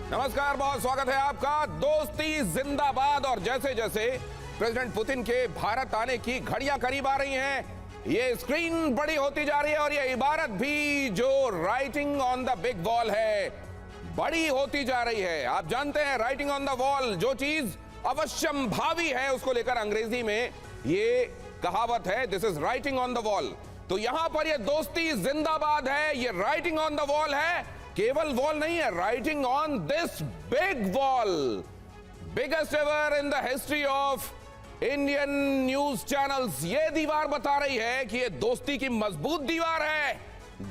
नमस्कार, बहुत स्वागत है आपका। दोस्ती जिंदाबाद। और जैसे जैसे प्रेसिडेंट पुतिन के भारत आने की घड़ियां करीब आ रही हैं, ये स्क्रीन बड़ी होती जा रही है और ये इबारत भी जो writing on the big wall है बड़ी होती जा रही है। आप जानते हैं राइटिंग ऑन द वॉल, जो चीज अवश्यम भावी है उसको लेकर अंग्रेजी में ये कहावत है, this is writing on the wall. तो यहां पर ये दोस्ती जिंदाबाद है, ये राइटिंग ऑन द वॉल है। केवल वॉल नहीं है, writing on this big wall, biggest ever in the history of Indian news channels. ये दीवार बता रही है कि ये दोस्ती की मजबूत दीवार है।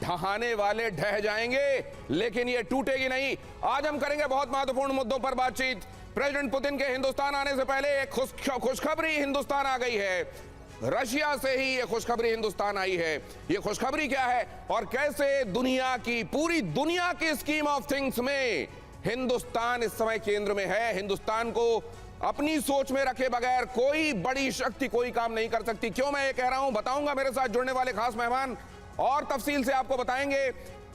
ढहाने वाले ढह जाएंगे लेकिन ये टूटेगी नहीं। आज हम करेंगे बहुत महत्वपूर्ण मुद्दों पर बातचीत। प्रेसिडेंट पुतिन के हिंदुस्तान आने से पहले एक खुशखबरी हिंदुस्तान आ गई है। रशिया से ही ये खुशखबरी हिंदुस्तान आई है। ये खुशखबरी क्या है और कैसे दुनिया की, पूरी दुनिया की स्कीम ऑफ थिंग्स में हिंदुस्तान इस समय केंद्र में है। हिंदुस्तान को अपनी सोच में रखे बगैर कोई बड़ी शक्ति कोई काम नहीं कर सकती। क्यों मैं ये कह रहा हूं बताऊंगा। मेरे साथ जुड़ने वाले खास मेहमान और तफसील से आपको बताएंगे।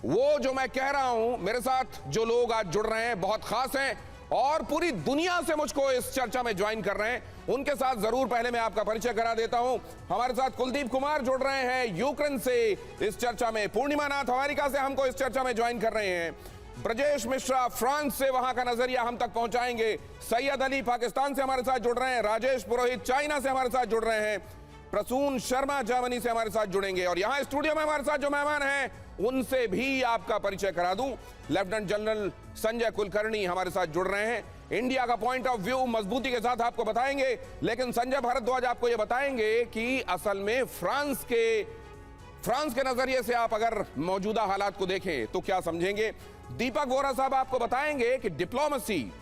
वो जो मैं कह रहा हूं, मेरे साथ जो लोग आज जुड़ रहे हैं बहुत खास हैं और पूरी दुनिया से मुझको इस चर्चा में ज्वाइन कर रहे हैं। उनके साथ जरूर पहले मैं आपका परिचय करा देता हूं। हमारे साथ कुलदीप कुमार जुड़ रहे हैं यूक्रेन से इस चर्चा में। पूर्णिमा नाथ अमेरिका से हमको इस चर्चा में ज्वाइन कर रहे हैं। ब्रजेश मिश्रा फ्रांस से, वहां का नजरिया हम तक पहुंचाएंगे। सैयद अली पाकिस्तान से हमारे साथ जुड़ रहे हैं। राजेश पुरोहित चाइना से हमारे साथ जुड़ रहे हैं। प्रसून शर्मा जर्मनी से हमारे साथ जुड़ेंगे। और यहां स्टूडियो में हमारे साथ जो मेहमान हैं उनसे भी आपका परिचय करा दूं। लेफ्टिनेंट जनरल संजय कुलकर्णी हमारे साथ जुड़ रहे हैं। इंडिया का पॉइंट ऑफ व्यू मजबूती के साथ आपको बताएंगे, लेकिन संजय भारद्वाज आपको यह बताएंगे कि असल में फ्रांस के नजरिए से आप अगर मौजूदा हालात को देखें तो क्या समझेंगे। दीपक वोरा साहब आपको बताएंगे कि डिप्लोमेसी,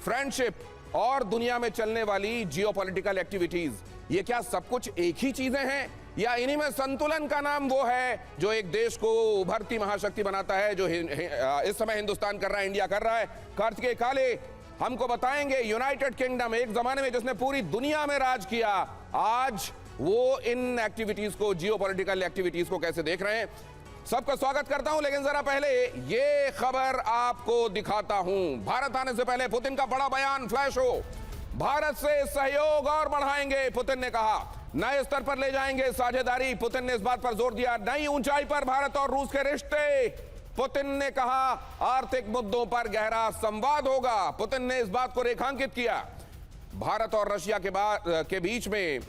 फ्रेंडशिप और दुनिया में चलने वाली जियोपॉलिटिकल एक्टिविटीज, ये क्या सब कुछ एक ही चीजें हैं या इन्हीं में संतुलन का नाम वो है जो एक देश को उभरती महाशक्ति बनाता है, जो इस समय हिंदुस्तान कर रहा है, इंडिया कर रहा है। कार्तिकेय काले हमको बताएंगे यूनाइटेड किंगडम, एक जमाने में जिसने पूरी दुनिया में राज किया, आज वो इन एक्टिविटीज को, जियोपॉलिटिकल एक्टिविटीज को कैसे देख रहे हैं। सबका स्वागत करता हूं, लेकिन जरा पहले ये खबर आपको दिखाता हूं। भारत आने से पहले पुतिन का बड़ा बयान फ्लैश हो। भारत से सहयोग और बढ़ाएंगे, पुतिन ने कहा। नए स्तर पर ले जाएंगे साझेदारी, पुतिन ने इस बात पर जोर दिया। नई ऊंचाई पर भारत और रूस के रिश्ते, पुतिन ने कहा। आर्थिक मुद्दों पर गहरा संवाद होगा, पुतिन ने इस बात को रेखांकित किया। भारत और रशिया के बीच में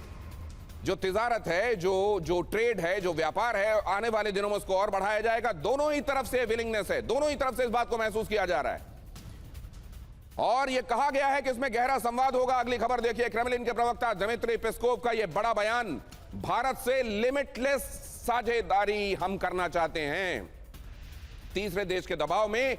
जो तिजारत है, जो ट्रेड है, जो व्यापार है, आने वाले दिनों में उसको और बढ़ाया जाएगा। दोनों ही तरफ से विलिंगनेस है, दोनों ही तरफ से इस बात को महसूस किया जा रहा है और यह कहा गया है कि इसमें गहरा संवाद होगा। अगली खबर देखिए, क्रेमलिन के प्रवक्ता दिमित्री पेस्कोव का यह बड़ा बयान, भारत से लिमिटलेस साझेदारी हम करना चाहते हैं, तीसरे देश के दबाव में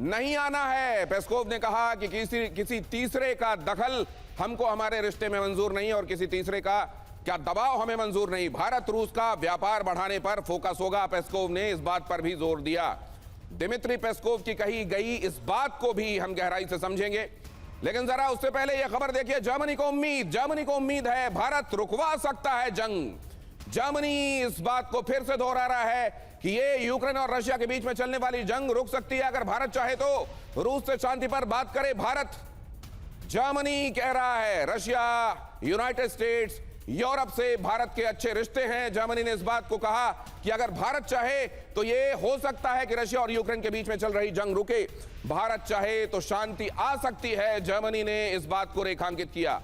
नहीं आना है। पेस्कोव ने कहा कि किसी तीसरे का दखल हमको हमारे रिश्ते में मंजूर नहीं और किसी तीसरे का क्या दबाव हमें मंजूर नहीं। भारत रूस का व्यापार बढ़ाने पर फोकस होगा, पेस्कोव ने इस बात पर भी जोर दिया। दिमित्री पेस्कोव की कही गई इस बात को भी हम गहराई से समझेंगे, लेकिन जरा उससे पहले यह खबर देखिए। जर्मनी को उम्मीद है भारत रुकवा सकता है जंग। जर्मनी इस बात को फिर से दोहरा रहा है कि ये यूक्रेन और रशिया के बीच में चलने वाली जंग रुक सकती है अगर भारत चाहे तो रूस से शांति पर बात करे भारत। जर्मनी कह रहा है, रशिया, यूनाइटेड स्टेट्स, यूरोप से भारत के अच्छे रिश्ते हैं। जर्मनी ने इस बात को कहा कि अगर भारत चाहे तो यह हो सकता है कि रशिया और यूक्रेन के बीच में चल रही जंग रुके, भारत चाहे तो शांति आ सकती है। जर्मनी ने इस बात को रेखांकित किया।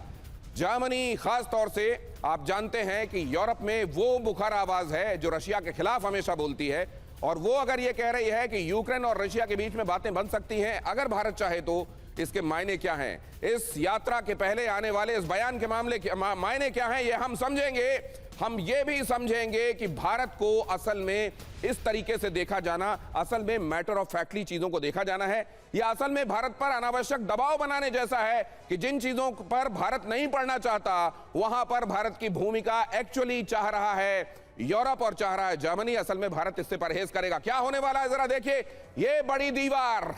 जर्मनी खास तौर से, आप जानते हैं कि यूरोप में वो मुखर आवाज है जो रशिया के खिलाफ हमेशा बोलती है और वो अगर ये कह रही है कि यूक्रेन और रशिया के बीच में बातें बन सकती हैं अगर भारत चाहे तो इसके मायने क्या हैं, इस यात्रा के पहले आने वाले इस बयान के मायने क्या हैं, ये हम समझेंगे। हम ये भी समझेंगे कि भारत को असल में इस तरीके से देखा जाना, असल में मैटर ऑफ फैक्टली चीजों को देखा जाना है या असल में भारत पर अनावश्यक दबाव बनाने जैसा है कि जिन चीजों पर भारत नहीं पड़ना चाहता वहां पर भारत की भूमिका एक्चुअली चाह रहा है यूरोप और चाह रहा है जर्मनी। असल में भारत इससे परहेज करेगा। क्या होने वाला है जरा देखिए। ये बड़ी दीवार,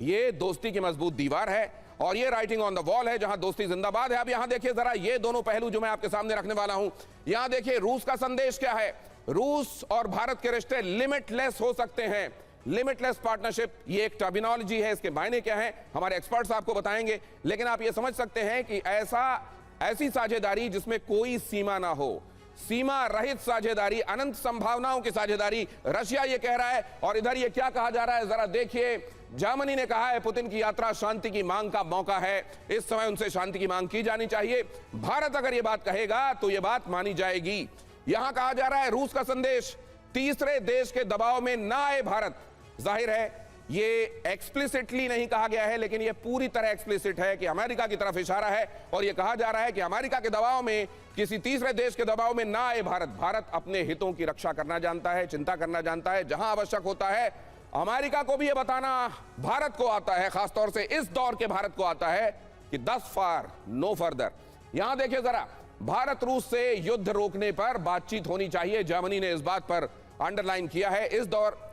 ये दोस्ती की मजबूत दीवार है और ये राइटिंग ऑन द वॉल है जहां दोस्ती जिंदाबाद है। अब यहां देखिए जरा ये दोनों पहलू जो मैं आपके सामने रखने वाला हूं। यहां देखिए रूस का संदेश क्या है। रूस और भारत के रिश्ते लिमिटलेस हो सकते हैं, लिमिटलेस पार्टनरशिप, ये एक टर्मिनोलॉजी है, इसके मायने क्या हैं हमारे एक्सपर्ट्स आपको बताएंगे। लेकिन आप ये समझ सकते हैं कि ऐसी साझेदारी जिसमें कोई सीमा ना हो, सीमा रहित साझेदारी, अनंत संभावनाओं की साझेदारी, रशिया ये कह रहा है। और इधर ये क्या कहा जा रहा है, जरा देखिए। जर्मनी ने कहा है पुतिन की यात्रा शांति की मांग का मौका है, इस समय उनसे शांति की मांग की जानी चाहिए। भारत अगर ये बात कहेगा तो ये बात मानी जाएगी। यहां कहा जा रहा है रूस का संदेश, तीसरे देश के दबाव में ना आए भारत। जाहिर है ये एक्सप्लिसिटली नहीं कहा गया है, लेकिन ये पूरी तरह एक्सप्लिसिट है कि अमेरिका की तरफ इशारा है। और ये कहा जा रहा है कि अमेरिका के दबाव में, किसी तीसरे देश के दबाव में ना आए भारत। भारत अपने हितों की रक्षा करना जानता है, चिंता करना जानता है, जहां आवश्यक होता है। अमेरिका को भी ये बताना भारत को आता है, खासतौर से इस दौर के भारत को आता है कि दस फार नो फर्दर। यहां देखिए जरा, भारत रूस से युद्ध रोकने पर बातचीत होनी चाहिए, जर्मनी ने इस बात पर अंडरलाइन किया है।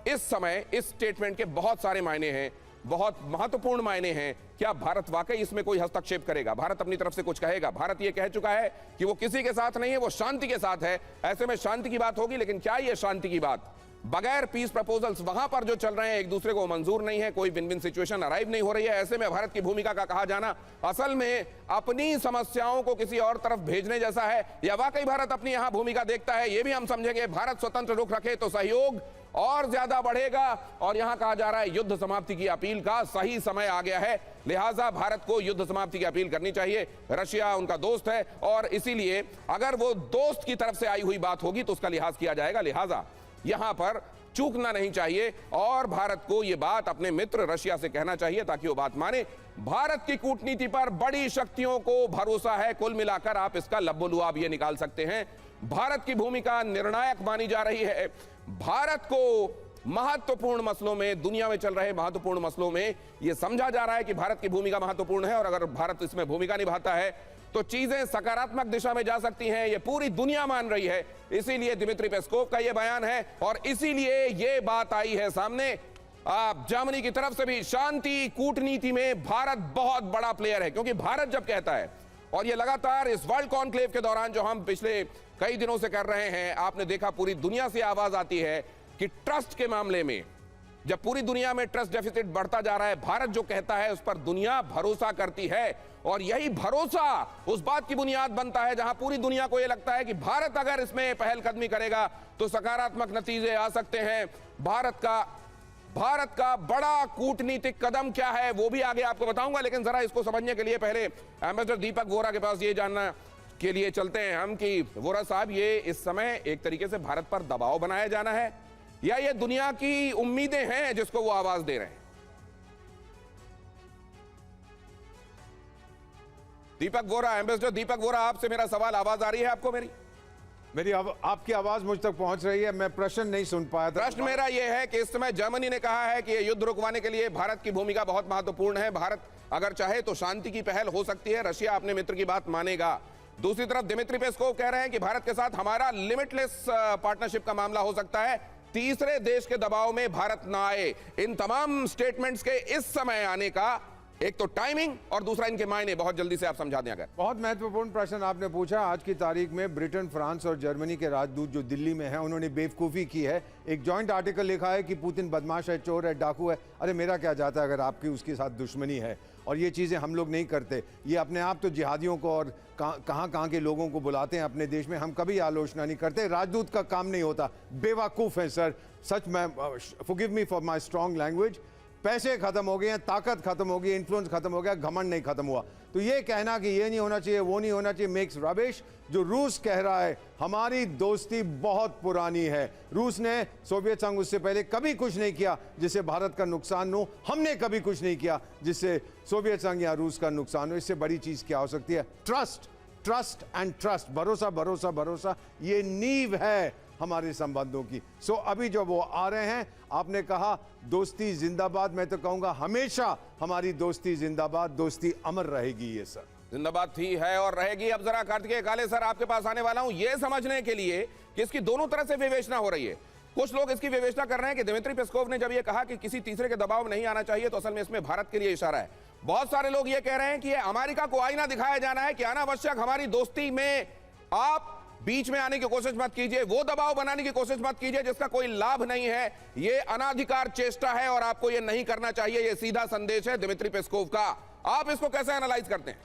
इस समय इस स्टेटमेंट के बहुत सारे मायने हैं, बहुत महत्वपूर्ण मायने हैं। क्या भारत वाकई इसमें कोई हस्तक्षेप करेगा, भारत अपनी तरफ से कुछ कहेगा? भारत ये कह चुका है कि वो किसी के साथ नहीं है, वो शांति के साथ है। ऐसे में शांति की बात होगी, लेकिन क्या ये शांति की बात बगैर पीस प्रपोजल्स वहां पर जो चल रहे हैं एक दूसरे को मंजूर नहीं है, कोई विन विन सिचुएशन अराइव नहीं हो रही है। ऐसे में भारत की भूमिका का कहा जाना असल में अपनी समस्याओं को किसी और तरफ भेजने जैसा है, या वाकई भारत अपनी यहां भूमिका देखता है? ये भी हम समझेंगे। भारत स्वतंत्र रुख रखे तो सहयोग और ज्यादा बढ़ेगा। और यहां कहा जा रहा है युद्ध समाप्ति की अपील का सही समय आ गया है, लिहाजा भारत को युद्ध समाप्ति की अपील करनी चाहिए। रशिया उनका दोस्त है और इसीलिए अगर वो दोस्त की तरफ से आई हुई बात होगी तो उसका लिहाज किया जाएगा, लिहाजा यहां पर चूकना नहीं चाहिए। और भारत को यह बात अपने मित्र रशिया से कहना चाहिए ताकि वो बात माने। भारत की कूटनीति पर बड़ी शक्तियों को भरोसा है। कुल मिलाकर आप इसका लब्बो-लुआब ये निकाल सकते हैं, भारत की भूमिका निर्णायक मानी जा रही है। भारत को महत्वपूर्ण मसलों में, दुनिया में चल रहे महत्वपूर्ण मसलों में यह समझा जा रहा है कि भारत की भूमिका महत्वपूर्ण है। और अगर भारत इसमें भूमिका निभाता है तो चीजें सकारात्मक दिशा में जा सकती हैं, ये पूरी दुनिया मान रही है। इसीलिए दिमित्री पेस्कोव का ये बयान है और इसीलिए ये बात आई है सामने। जर्मनी की तरफ से भी शांति कूटनीति में भारत बहुत बड़ा प्लेयर है, क्योंकि भारत जब कहता है, और ये लगातार इस वर्ल्ड कॉन्क्लेव के दौरान जो हम पिछले कई दिनों से कर रहे हैं, आपने देखा पूरी दुनिया से आवाज आती है कि ट्रस्ट के मामले में जब पूरी दुनिया में ट्रस्ट डेफिसिट बढ़ता जा रहा है, भारत जो कहता है उस पर दुनिया भरोसा करती है। और यही भरोसा उस बात की बुनियाद बनता है जहां पूरी दुनिया को यह लगता है कि भारत अगर इसमें पहलकदमी करेगा तो सकारात्मक नतीजे आ सकते हैं। भारत का बड़ा कूटनीतिक कदम क्या है वो भी आगे आपको बताऊंगा, लेकिन जरा इसको समझने के लिए पहले एम्बेसडर दीपक वोरा के पास ये जानना के लिए चलते हैं हम कि वोरा साहब, ये इस समय एक तरीके से भारत पर दबाव बनाया जाना है या ये दुनिया की उम्मीदें हैं जिसको वो आवाज दे रहे हैं? दीपक वोरा, एम्बेसडर दीपक वोरा, आपसे मेरा सवाल, आवाज आ रही है आपको? आपकी आवाज मुझ तक पहुंच रही है। मैं प्रश्न नहीं सुन पाया था। प्रश्न मेरा यह है कि इस समय जर्मनी ने कहा है कि ये युद्ध रुकवाने के लिए भारत की भूमिका बहुत महत्वपूर्ण है, भारत अगर चाहे तो शांति की पहल हो सकती है, रशिया अपने मित्र की बात मानेगा। दूसरी तरफ दिमित्री पेस्कोव कह रहे हैं कि भारत के साथ हमारा लिमिटलेस पार्टनरशिप का मामला हो सकता है, तीसरे देश के दबाव में भारत ना आए। इन तमाम स्टेटमेंट्स के इस समय आने का एक तो टाइमिंग और दूसरा इनके मायने बहुत जल्दी से आप समझा दें अगर। बहुत महत्वपूर्ण प्रश्न आपने पूछा। आज की तारीख में ब्रिटेन, फ्रांस और जर्मनी के राजदूत जो दिल्ली में हैं, उन्होंने बेवकूफ़ी की है। एक जॉइंट आर्टिकल लिखा है कि पुतिन बदमाश है, चोर है, डाकू है। अरे मेरा क्या जाता है अगर आपकी उसके साथ दुश्मनी है। और ये चीज़ें हम लोग नहीं करते। ये अपने आप तो जिहादियों को और कहाँ के लोगों को बुलाते हैं अपने देश में, हम कभी आलोचना नहीं करते। राजदूत का काम नहीं होता। बेवकूफ़ है सर, सच में। Forgive me for my strong language. पैसे खत्म हो गए हैं, ताकत खत्म हो गई, इन्फ्लुएंस खत्म हो गया, घमंड नहीं खत्म हुआ। तो ये कहना कि ये नहीं होना चाहिए, वो नहीं होना चाहिए, मेक्स रबिश। जो रूस कह रहा है, हमारी दोस्ती बहुत पुरानी है। रूस ने, सोवियत संघ उससे पहले कभी कुछ नहीं किया जिससे भारत का नुकसान हो। हमने कभी कुछ नहीं किया जिससे सोवियत संघ या रूस का नुकसान हो। इससे बड़ी चीज क्या हो सकती है? ट्रस्ट, ट्रस्ट एंड ट्रस्ट, भरोसा भरोसा भरोसा, ये नींव है हमारे संबंधों की। सो अभी जो वो आ रहे हैं, आपने कहा दोस्ती जिंदाबाद, मैं तो कहूंगा हमेशा हमारी दोस्ती जिंदाबाद, दोस्ती अमर रहेगी। ये सर जिंदाबाद थी, है और रहेगी। अब जरा कार्तिकेय काले सर आपके पास आने वाला हूं ये समझने के लिए कि इसकी दोनों तरह से विवेचना हो रही है। कुछ लोग इसकी विवेचना कर रहे हैं कि दिमित्री पेस्कोव ने जब ये कहा कि किसी तीसरे के दबाव में नहीं आना चाहिए तो असल में इसमें भारत के लिए इशारा है। बहुत सारे लोग ये कह रहे हैं कि अमेरिका को आईना दिखाया जाना है कि अनावश्यक हमारी दोस्ती में आप बीच में आने की कोशिश मत कीजिए, वो दबाव बनाने की कोशिश मत कीजिए जिसका कोई लाभ नहीं है। ये अनाधिकार चेष्टा है और आपको ये नहीं करना चाहिए। ये सीधा संदेश है दिमित्री पेस्कोव का। आप इसको कैसे एनालाइज करते हैं?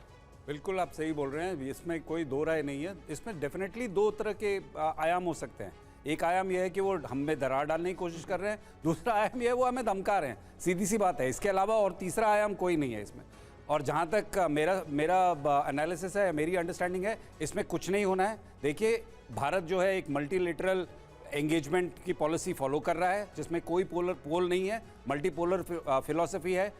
बिल्कुल आप सही बोल रहे हैं, इसमें कोई दो राय नहीं है। इसमें डेफिनेटली दो तरह के आयाम हो सकते हैं। एक आयाम यह है कि वो हम में दरार डालने की कोशिश कर रहे हैं, दूसरा आयाम यह है वो हमें धमका रहे हैं, सीधी सी बात है। इसके अलावा और तीसरा आयाम कोई नहीं है इसमें। और जहाँ तक मेरा एनालिसिस है, मेरी अंडरस्टैंडिंग है, इसमें कुछ नहीं होना है। देखिए, भारत जो है एक मल्टीलेटरल एंगेजमेंट की पॉलिसी फॉलो कर रहा है जिसमें कोई पोल नहीं है, मल्टीपोलर फिलॉसफी है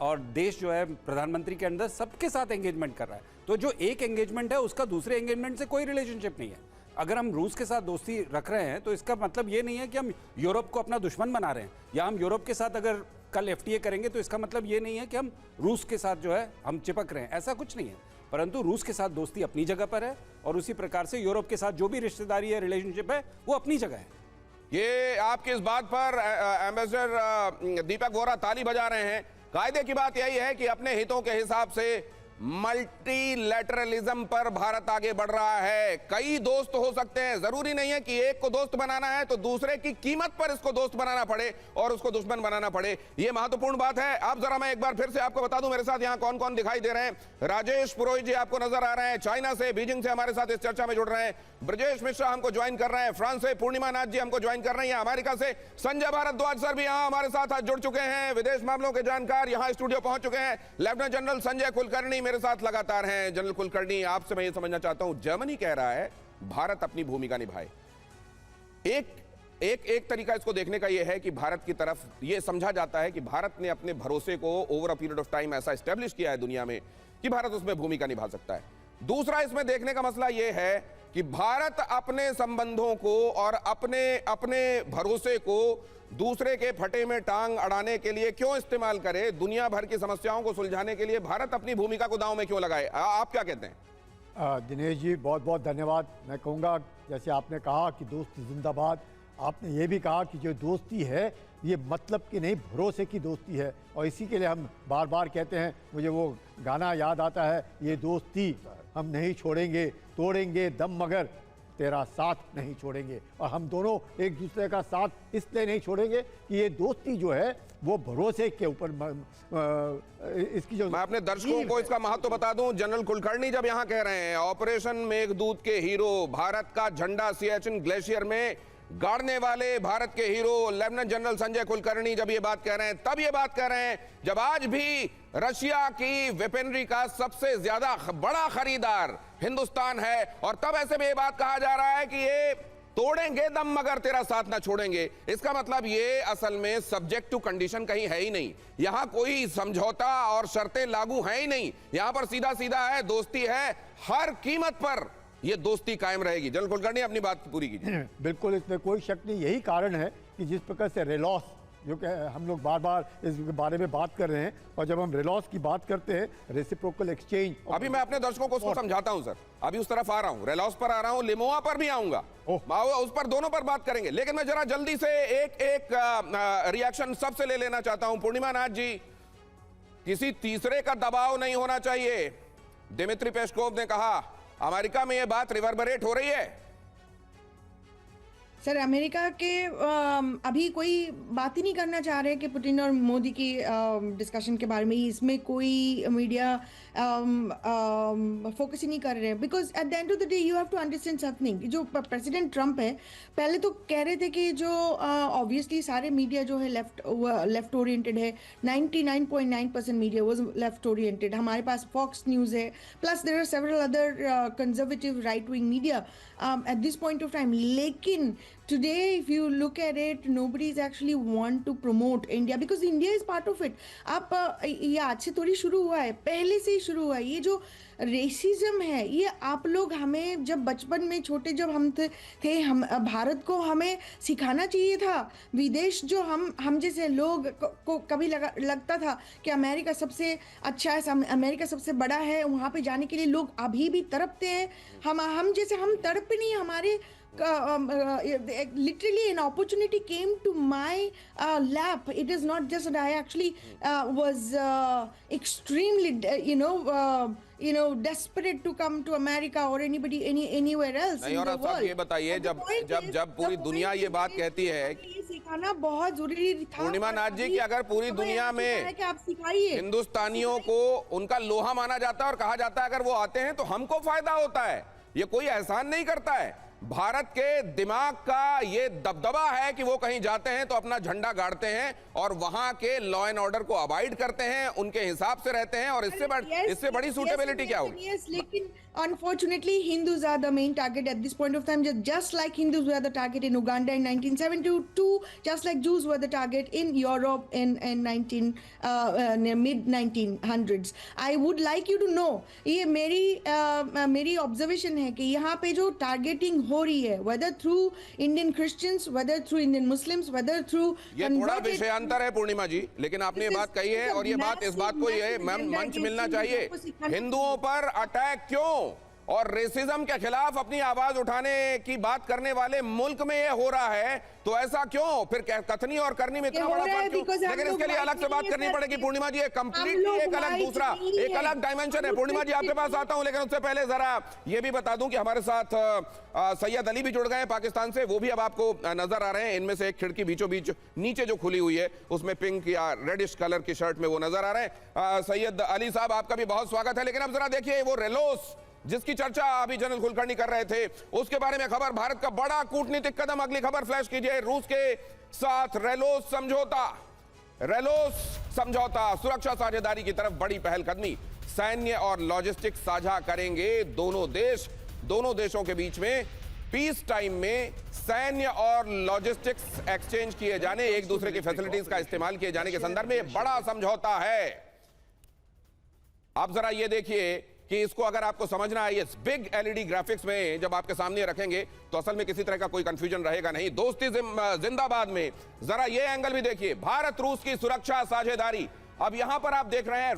और देश जो है प्रधानमंत्री के अंदर सबके साथ एंगेजमेंट कर रहा है। तो जो एक एंगेजमेंट है उसका दूसरे एंगेजमेंट से कोई रिलेशनशिप नहीं है। अगर हम रूस के साथ दोस्ती रख रहे हैं तो इसका मतलब ये नहीं है कि हम यूरोप को अपना दुश्मन बना रहे हैं, या हम यूरोप के साथ अगर कल FTA करेंगे तो इसका मतलब ये नहीं है कि हम रूस के साथ जो है हम चिपक रहे हैं, ऐसा कुछ नहीं है। परंतु रूस के साथ दोस्ती अपनी जगह पर है और उसी प्रकार से यूरोप के साथ जो भी रिश्तेदारी है, रिलेशनशिप है, वो अपनी जगह है। ये आपकी इस बात पर एम्बेसडर दीपक वोरा ताली बजा रहे हैं। कायदे की बात यही है कि अपने हितों के हिसाब से मल्टीलैटरलिज्म पर भारत आगे बढ़ रहा है। कई दोस्त हो सकते हैं, जरूरी नहीं है कि एक को दोस्त बनाना है तो दूसरे की कीमत पर इसको दोस्त बनाना पड़े और उसको दुश्मन बनाना पड़े। यह महत्वपूर्ण बात है। अब जरा मैं एक बार फिर से आपको बता दूं, मेरे साथ यहां कौन कौन दिखाई दे रहे हैं। राजेश पुरोहित जी आपको नजर आ रहे हैं, चाइना से, बीजिंग से हमारे साथ इस चर्चा में जुड़ रहे हैं। ब्रजेश मिश्रा हमको ज्वाइन कर रहे हैं फ्रांस से, पूर्णिमा नाथ जी हमको ज्वाइन कर रही हैं अमेरिका से, संजय भारद्वाज सर भी यहां हमारे साथ आज जुड़ चुके हैं, विदेश मामलों के जानकार यहां स्टूडियो पहुंच चुके हैं। लेफ्टिनेंट जनरल संजय कुलकर्णी मेरे साथ लगातार हैं। जनरल कुलकर्णी, आपसे मैं ये समझना चाहता हूं, जर्मनी कह रहा है भारत अपनी भूमिका निभाए। एक तरीका इसको देखने का यह है कि भारत की तरफ यह समझा जाता है कि भारत ने अपने भरोसे को over a period of time ऐसा एस्टेब्लिश किया है दुनिया में कि भारत उसमें भूमिका निभा सकता है। दूसरा इसमें देखने का मसला यह है कि भारत अपने संबंधों को और अपने भरोसे को दूसरे के फटे में टांग अड़ाने के लिए क्यों इस्तेमाल करे? दुनिया भर की समस्याओं को सुलझाने के लिए भारत अपनी भूमिका को दांव में क्यों लगाए? आप क्या कहते हैं? दिनेश जी, बहुत बहुत धन्यवाद। मैं कहूँगा, जैसे आपने कहा कि दोस्ती जिंदाबाद, आपने ये भी कहा कि जो दोस्ती है ये मतलब की नहीं, भरोसे की दोस्ती है। और इसी के लिए हम बार बार कहते हैं, मुझे वो गाना याद आता है, ये दोस्ती हम नहीं छोड़ेंगे, तोड़ेंगे दम मगर तेरा साथ नहीं छोड़ेंगे। और हम दोनों एक दूसरे का साथ इसलिए नहीं छोड़ेंगे कि ये दोस्ती जो है वो भरोसे के ऊपर इसकी जो, मैं अपने दर्शकों को इसका महत्व बता दूं। जनरल कुलकर्णी जब यहां कह रहे हैं ऑपरेशन मेघदूत के हीरो, भारत का झंडा सियाचिन ग्लेशियर में गाड़ने वाले भारत के hero lieutenant general Sanjay Kulkarni जब ये बात कह रहे हैं, तब ये बात कह रहे हैं जब आज भी रशिया की वेपनरी का सबसे ज्यादा बड़ा खरीदार हिंदुस्तान है, और तब ऐसे में ये बात कहा जा रहा है कि ये तोड़ेंगे दम मगर तेरा साथ ना छोड़ेंगे। इसका मतलब ये असल में सब्जेक्ट टू कंडीशन कहीं है ही नहीं, यहां कोई समझौता और शर्तें लागू है ही नहीं। यहां पर सीधा सीधा है, दोस्ती है, हर कीमत पर ये दोस्ती कायम रहेगी। जनरल कुलकर्णी, अपनी बात पूरी कीजिए। बिल्कुल, इसमें कोई शक नहीं। यही कारण है कि जिस प्रकार से रेलॉस, जो कि हम लोग बार बार इस बारे में बात कर रहे हैं, और जब हम रेलॉस की बात करते हैं, रेसिप्रोकल एक्सचेंज, अभी मैं अपने दर्शकों को उसको समझाता हूं सर, अभी उस तरफ आ रहा हूं, रेलॉस पर आ रहा हूं, लिमोआ पर भी आऊंगा, उस पर दोनों पर बात करेंगे। लेकिन मैं जरा जल्दी से एक रिएक्शन सबसे ले लेना चाहता हूं। पूर्णिमा नाथ जी, किसी तीसरे का दबाव नहीं होना चाहिए। दिमित्री पेस्कोव ने कहा अमेरिका में यह बात रिवर्बरेट हो रही है। सर, अमेरिका के अभी कोई बात ही नहीं करना चाह रहे कि पुतिन और मोदी की डिस्कशन के बारे में, इसमें कोई मीडिया फोकस ही नहीं कर रहे हैं। Because at the end of the day you have to understand something. जो प्रेसिडेंट ट्रंप है, पहले तो कह रहे थे कि जो ऑब्वियसली सारे मीडिया जो है लेफ्ट ओरिएंटेड है, 99.9% मीडिया वाज लेफ्ट ओरिएंटेड। हमारे पास फॉक्स न्यूज़ है, plus there are several other conservative right wing media at this point of time. लेकिन today if you look at it, nobody is actually want to promote India because India is part of it. आप ये आज से थोड़ी शुरू हुआ है, पहले से ही शुरू हुआ है। ये जो रेसिज्म है, ये आप लोग हमें जब बचपन में छोटे जब हम थे हम भारत को हमें सिखाना चाहिए था। विदेश जो हम जैसे लोग को कभी लगता था कि अमेरिका सबसे अच्छा है, अमेरिका सबसे बड़ा है, वहाँ पे जाने के लिए लोग अभी भी तड़पते हैं। हम जैसे हम तड़प नहीं, हमारे literally an opportunity came to my lap. It is not just that I actually was extremely, desperate to come to America or anywhere else नहीं, in और the अब world. ये बताइए, But the point is- जब पूरी the दुनिया point ये is बात कि कहती है ये सिखाना बहुत जरूरी था। पूर्णिमा नाथ जी, कि अगर पूरी हमें दुनिया ऐसा में है कि आप सिखाइए। हिंदुस्तानियों को उनका लोहा माना जाता है और कहा जाता है अगर वो आते हैं तो हमको फायदा होता है, ये कोई एहसान नहीं करता है। भारत के दिमाग का ये दबदबा है कि वो कहीं जाते हैं तो अपना झंडा गाड़ते हैं और वहां के लॉ एंड ऑर्डर को अवॉइड करते हैं, उनके हिसाब से रहते हैं, और इससे बड़ी सूटेबिलिटी क्या होगी? Yes, लेकिन unfortunately Hindus are the main target at this point of time, just like Hindus were the target in Uganda in 1972, just like Jews were the target in Europe in mid 1900s. I would like you to know, ये मेरी observation है कि यहाँ पे जो targeting हो रही है, whether through Indian Christians, whether through Indian Muslims, whether through ये थोड़ा विषयांतर है पूर्णिमा जी, लेकिन आपने ये बात कही है और ये बात, इस बात को ये मंच मिलना चाहिए। हिंदुओं पर अटैक क्यों और रेसिज्म के खिलाफ अपनी आवाज उठाने की बात करने वाले मुल्क में ये हो रहा है, तो ऐसा क्यों? फिर कथनी और करनी में इतना बड़ा फर्क क्यों? लेकिन इसके लिए अलग से बात करनी पड़ेगी पूर्णिमा जी, कंप्लीटली एक अलग दूसरा एक अलग डायमेंशन है। पूर्णिमा जी आपके पास आता हूं, लेकिन उससे पहले जरा ये भी बता दूं कि हमारे साथ सैयद अली भी जुड़ गए हैं पाकिस्तान से, वो भी अब आपको नजर आ रहे हैं। इनमें से एक खिड़की बीचों बीच नीचे जो खुली हुई है उसमें पिंक या रेडिश कलर की शर्ट में वो नजर आ रहे हैं। सैयद अली साहब, आपका भी बहुत स्वागत है। लेकिन अब जरा देखिए, वो रेलोस जिसकी चर्चा अभी जनरल कुलकर्णी कर रहे थे, उसके बारे में खबर, भारत का बड़ा कूटनीतिक कदम। अगली खबर फ्लैश कीजिए, रूस के साथ रेलोस समझौता सुरक्षा साझेदारी की तरफ बड़ी पहलकदमी, सैन्य और लॉजिस्टिक्स साझा करेंगे दोनों देशों के बीच में पीस टाइम में सैन्य और लॉजिस्टिक्स एक्सचेंज किए जाने, एक दूसरे की फैसिलिटीज का इस्तेमाल किए जाने के संदर्भ में बड़ा समझौता है। आप जरा ये देखिए कि इसको अगर आपको समझना है, इस बिग एलईडी ग्राफिक्स में जब आपके सामने रखेंगे तो असल में किसी तरह का कोई कंफ्यूजन रहेगा नहीं। दोस्ती जिंदाबाद में जरा ये एंगल भी देखिए, भारत रूस की सुरक्षा साझेदारी। अब यहां पर आप देख रहे हैं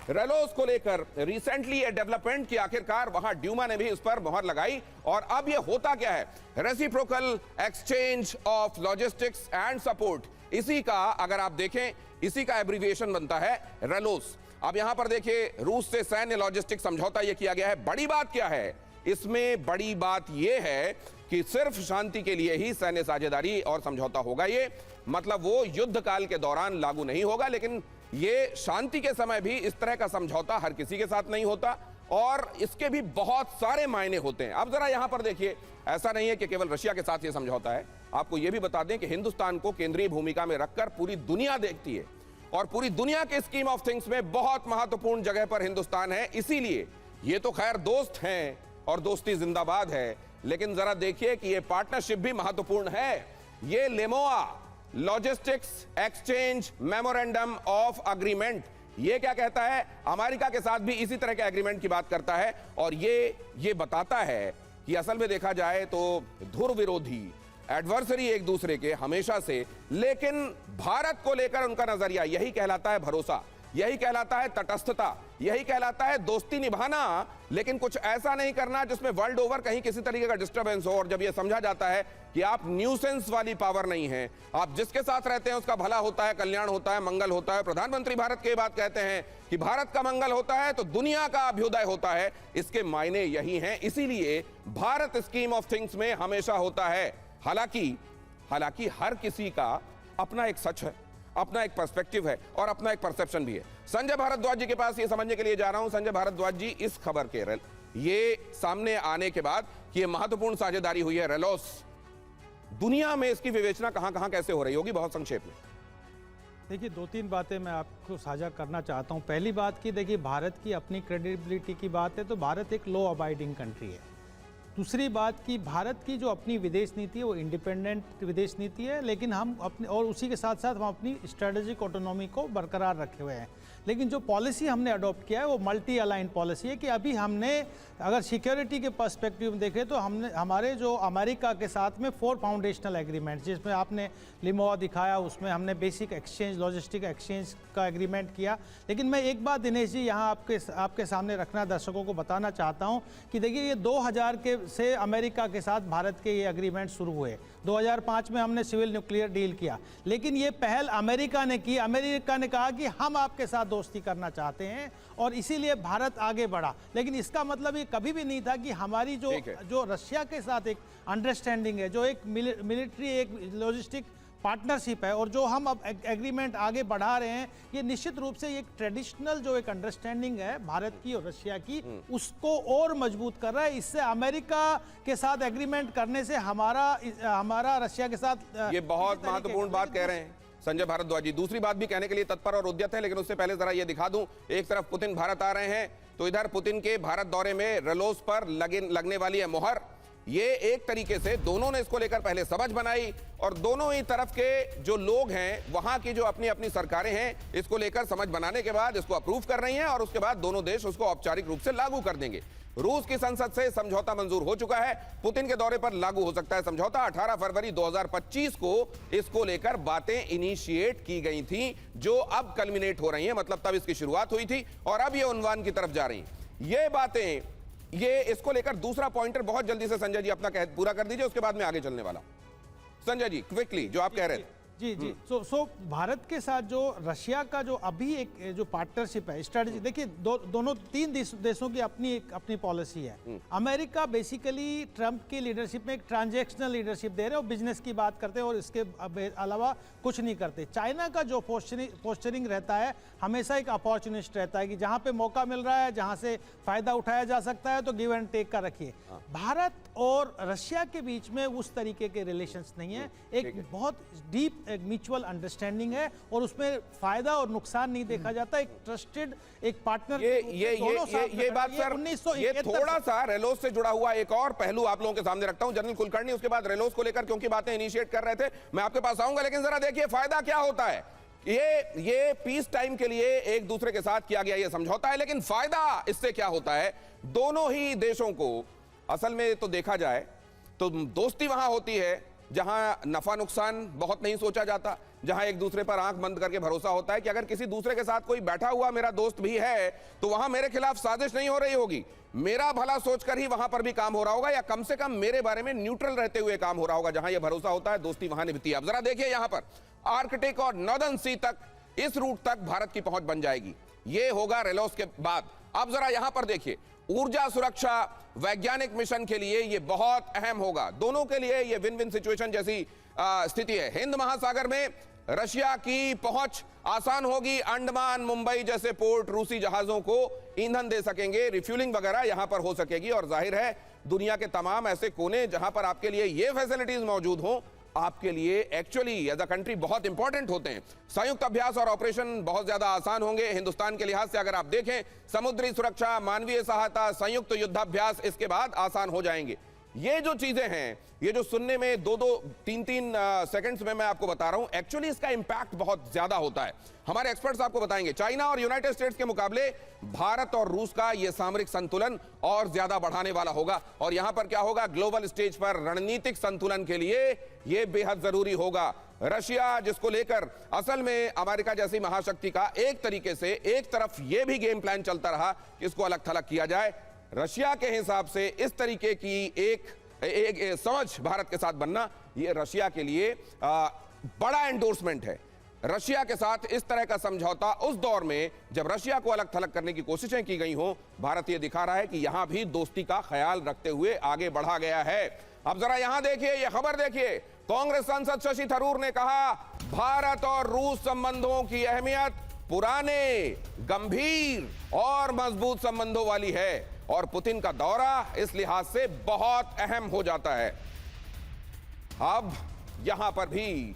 रेलोस को लेकर रिसेंटली ये डेवलपमेंट की आखिरकार वहां ड्यूमा ने भी इस पर मुहर लगाई। और अब ये होता क्या है? Reciprocal exchange of logistics and support, इसी का अगर आप देखें, इसी का एब्रिविएशन बनता है रेलोस। अब यहां पर देखिए, रूस से सैन्य लॉजिस्टिक समझौता यह किया गया है। बड़ी बात क्या है इसमें? बड़ी बात यह है कि सिर्फ शांति के लिए ही सैन्य साझेदारी और समझौता होगा। ये मतलब वो युद्ध काल के दौरान लागू नहीं होगा, लेकिन ये शांति के समय भी इस तरह का समझौता हर किसी के साथ नहीं होता और इसके भी बहुत सारे मायने होते हैं। अब जरा यहां पर देखिए, ऐसा नहीं है कि केवल रशिया के साथ यह समझौता है। आपको यह भी बता दें कि हिंदुस्तान को केंद्रीय भूमिका में रखकर पूरी दुनिया देखती है और पूरी दुनिया के स्कीम ऑफ थिंग्स में बहुत महत्वपूर्ण जगह पर हिंदुस्तान है। इसीलिए ये तो खैर दोस्त हैं और दोस्ती जिंदाबाद है, लेकिन जरा देखिए कि ये पार्टनरशिप भी महत्वपूर्ण है। ये LEMOA logistics exchange memorandum of agreement, ये क्या कहता है? अमेरिका के साथ भी इसी तरह के एग्रीमेंट की बात करता है और ये बताता है कि असल में देखा जाए तो धुर विरोधी एडवर्सरी एक दूसरे के हमेशा से, लेकिन भारत को लेकर उनका नजरिया यही कहलाता है भरोसा, यही कहलाता है तटस्थता, यही कहलाता है दोस्ती निभाना, लेकिन कुछ ऐसा नहीं करना जिसमें वर्ल्ड ओवर कहीं किसी तरीके का डिस्टर्बेंस हो। और जब यह समझा जाता है कि आप न्यूसेंस वाली पावर नहीं है, आप जिसके साथ रहते हैं उसका भला होता है, कल्याण होता है, मंगल होता है। प्रधानमंत्री भारत के बात कहते हैं कि भारत का मंगल होता है तो दुनिया का अभ्युदय होता है, इसके मायने यही हैं। इसीलिए भारत स्कीम ऑफ थिंग्स में हमेशा होता है। हालांकि हर किसी का अपना एक सच है, अपना एक पर्सपेक्टिव है और अपना एक परसेप्शन भी है। संजय भारद्वाज जी के पास ये समझने के लिए जा रहा हूं। संजय भारद्वाज जी, इस खबर के ये सामने आने के बाद कि ये महत्वपूर्ण साझेदारी हुई है रेलोस, दुनिया में इसकी विवेचना कहां कैसे हो रही होगी, बहुत संक्षेप में? देखिए, 2-3 बातें मैं आपको साझा करना चाहता हूं। पहली बात की, देखिए, भारत की अपनी क्रेडिबिलिटी की बात है तो भारत एक लॉ अबाइडिंग कंट्री है। दूसरी बात की, भारत की जो अपनी विदेश नीति है वो इंडिपेंडेंट विदेश नीति है, लेकिन हम अपने और उसी के साथ साथ हम अपनी स्ट्रेटेजिक ऑटोनॉमी को बरकरार रखे हुए हैं। लेकिन जो पॉलिसी हमने अडॉप्ट किया है वो मल्टी अलाइन पॉलिसी है कि अभी हमने अगर सिक्योरिटी के पर्सपेक्टिव में देखें तो हमने हमारे जो अमेरिका के साथ में 4 फाउंडेशनल एग्रीमेंट, जिसमें आपने लिमोआ दिखाया, उसमें हमने बेसिक एक्सचेंज लॉजिस्टिक एक्सचेंज का एग्रीमेंट किया। लेकिन मैं एक बात दिनेश जी यहाँ आपके सामने रखना, दर्शकों को बताना चाहता हूँ कि देखिए, ये 2000 के से अमेरिका के साथ भारत के ये एग्रीमेंट शुरू हुए। 2005 में हमने सिविल न्यूक्लियर डील किया, लेकिन ये पहल अमेरिका ने की। अमेरिका ने कहा कि हम आपके साथ दोस्ती करना चाहते हैं और इसीलिए भारत आगे बढ़ा। लेकिन इसका मतलब ये कभी भी नहीं था कि हमारी जो रशिया के साथ एक अंडरस्टैंडिंग है, जो एक मिलिट्री एक लॉजिस्टिक पार्टनरशिप है और जो हम अब एग्रीमेंट आगे बढ़ा रहे हैं, ये निश्चित रूप से एक ट्रेडिशनल जो एक अंडरस्टैंडिंग है भारत की और रशिया की, उसको और मजबूत कर रहा है। इससे अमेरिका के साथ एग्रीमेंट करने से हमारा रशिया के साथ ये बहुत महत्वपूर्ण बात कह रहे हैं संजय भारद्वाज जी। दूसरी बात भी कहने के लिए तत्पर और उद्यत है, लेकिन उससे पहले जरा ये दिखा दूं, एक तरफ पुतिन भारत आ रहे हैं तो इधर पुतिन के भारत दौरे में रलोस पर लगने वाली है मोहर। ये एक तरीके से दोनों ने इसको लेकर पहले समझ बनाई और दोनों ही तरफ के जो लोग हैं, वहां की जो अपनी अपनी सरकारें हैं, इसको लेकर समझ बनाने के बाद इसको अप्रूव कर रही हैं और उसके बाद दोनों देश उसको औपचारिक रूप से लागू कर देंगे। रूस की संसद से समझौता मंजूर हो चुका है, पुतिन के दौरे पर लागू हो सकता है समझौता। 18 फरवरी 2025 को इसको लेकर बातें इनिशिएट की गई थी, जो अब कल्मिनेट हो रही हैं, मतलब तब इसकी शुरुआत हुई थी और अब ये उन्वान की तरफ जा रही हैं। ये बातें, ये इसको लेकर दूसरा पॉइंटर बहुत जल्दी से संजय जी अपना पूरा कर दीजिए, उसके बाद मैं आगे चलने वाला हूं। संजय जी क्विकली जो आप कह रहे थे। जी सो भारत के साथ जो रशिया का जो अभी एक जो पार्टनरशिप है, स्ट्रेटजी, देखिए दोनों तीन देशों की अपनी पॉलिसी है। अमेरिका बेसिकली ट्रंप की लीडरशिप में एक ट्रांजैक्शनल लीडरशिप दे रहे हैं और बिजनेस की बात करते हैं और इसके अलावा कुछ नहीं करते। चाइना का जो पोस्चरिंग रहता है हमेशा एक अपॉर्चुनिस्ट रहता है कि जहां पे मौका मिल रहा है, जहां से फायदा उठाया जा सकता है तो गिव एंड टेक का रखिए। भारत और रशिया के बीच में उस तरीके के रिलेशंस नहीं है, एक बहुत डीप एक म्यूचुअल अंडरस्टैंडिंग है और उसमें फायदा और नुकसान नहीं देखा जाता, एक ट्रस्टेड एक पार्टनर। ये बात सर, ये थोड़ा सा रेलोस से जुड़ा हुआ एक और पहलू आप लोगों के सामने रखता हूं। जनरल कुलकर्णी उसके बाद रेलोस को लेकर क्योंकि बातें इनिशिएट कर रहे थे, मैं आपके पास आऊंगा, लेकिन जरा देखिए फायदा क्या होता है। ये पीस टाइम के लिए एक दूसरे के साथ किया गया ये समझौता है, लेकिन फायदा इससे क्या होता है? दोनों ही देशों को असल में तो देखा जाए तो दोस्ती वहां होती है जहां नफा नुकसान बहुत नहीं सोचा जाता, जहां एक दूसरे पर आंख बंद करके भरोसा होता है कि अगर किसी दूसरे के साथ कोई बैठा हुआ मेरा दोस्त भी है तो वहां मेरे खिलाफ साजिश नहीं हो रही होगी, मेरा भला सोचकर ही वहां पर भी काम हो रहा होगा, या कम से कम मेरे बारे में न्यूट्रल रहते हुए काम हो रहा होगा। जहां यह भरोसा होता है, दोस्ती वहां निभती है। अब जरा देखिए यहां पर आर्कटिक और नॉर्दर्न सी तक, इस रूट तक भारत की पहुंच बन जाएगी। ये होगा रेलोस के बाद। अब जरा यहां पर देखिए, ऊर्जा सुरक्षा वैज्ञानिक मिशन के लिए ये बहुत अहम होगा। दोनों के लिए ये विन विन सिचुएशन जैसी स्थिति है। हिंद महासागर में रशिया की पहुंच आसान होगी, अंडमान मुंबई जैसे पोर्ट रूसी जहाजों को ईंधन दे सकेंगे, रिफ्यूलिंग वगैरह यहां पर हो सकेगी। और जाहिर है दुनिया के तमाम ऐसे कोने जहां पर आपके लिए ये फैसिलिटीज मौजूद हों, आपके लिए एक्चुअली एज अ कंट्री बहुत इंपॉर्टेंट होते हैं। संयुक्त अभ्यास और ऑपरेशन बहुत ज्यादा आसान होंगे हिंदुस्तान के लिहाज से। अगर आप देखें, समुद्री सुरक्षा, मानवीय सहायता, संयुक्त युद्धाभ्यास इसके बाद आसान हो जाएंगे। ये जो चीजें हैं, ये जो सुनने में 2-2, 3-3 सेकंड्स में मैं आपको बता रहा हूं, एक्चुअली इसका इंपैक्ट बहुत ज्यादा होता है। हमारे एक्सपर्ट्स आपको बताएंगे चाइना और यूनाइटेड स्टेट्स के मुकाबले भारत और रूस का यह सामरिक संतुलन और ज्यादा बढ़ाने वाला होगा। और यहां पर क्या होगा, ग्लोबल स्टेज पर रणनीतिक संतुलन के लिए यह बेहद जरूरी होगा। रशिया जिसको लेकर असल में अमेरिका जैसी महाशक्ति का एक तरीके से एक तरफ यह भी गेम प्लान चलता रहा कि इसको अलग थलग किया जाए, रशिया के हिसाब से इस तरीके की एक समझ भारत के साथ बनना, यह रशिया के लिए बड़ा एंडोर्समेंट है। रशिया के साथ इस तरह का समझौता उस दौर में जब रशिया को अलग थलग करने की कोशिशें की गई हो, भारत यह दिखा रहा है कि यहां भी दोस्ती का ख्याल रखते हुए आगे बढ़ा गया है। अब जरा यहां देखिए, यह खबर देखिए, कांग्रेस सांसद शशि थरूर ने कहा भारत और रूस संबंधों की अहमियत पुराने, गंभीर और मजबूत संबंधों वाली है और पुतिन का दौरा इस लिहाज से बहुत अहम हो जाता है। अब यहां पर भी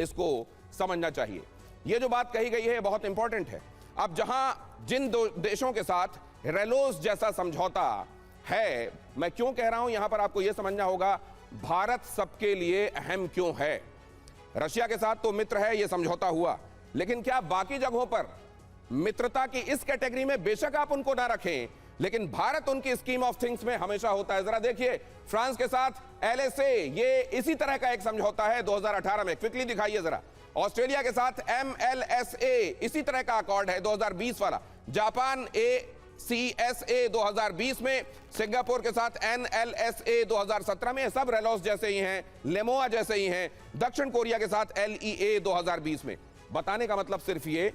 इसको समझना चाहिए, यह जो बात कही गई है बहुत इंपॉर्टेंट है। अब जहां जिन दो देशों के साथ रेलोस जैसा समझौता है, मैं क्यों कह रहा हूं, यहां पर आपको यह समझना होगा भारत सबके लिए अहम क्यों है। रशिया के साथ तो मित्र है, यह समझौता हुआ, लेकिन क्या बाकी जगहों पर मित्रता की इस कैटेगरी में बेशक आप उनको ना रखें, लेकिन भारत उनकी स्कीम ऑफ थिंग्स में हमेशा होता है। जरा देखिए, फ्रांस के साथ LSA, ये इसी तरह का एक समझौता है 2018 में, क्विकली दिखाइए जरा। ऑस्ट्रेलिया के साथ MLSA इसी तरह का अकॉर्ड है 2020 वाला। जापान CSA 2020 में, सिंगापुर के साथ NLSA 2017 में, सब रेलॉस जैसे ही हैं, लेमोआ जैसे ही हैं, दक्षिण कोरिया के साथ LEA 2020 में। बताने का मतलब सिर्फ ये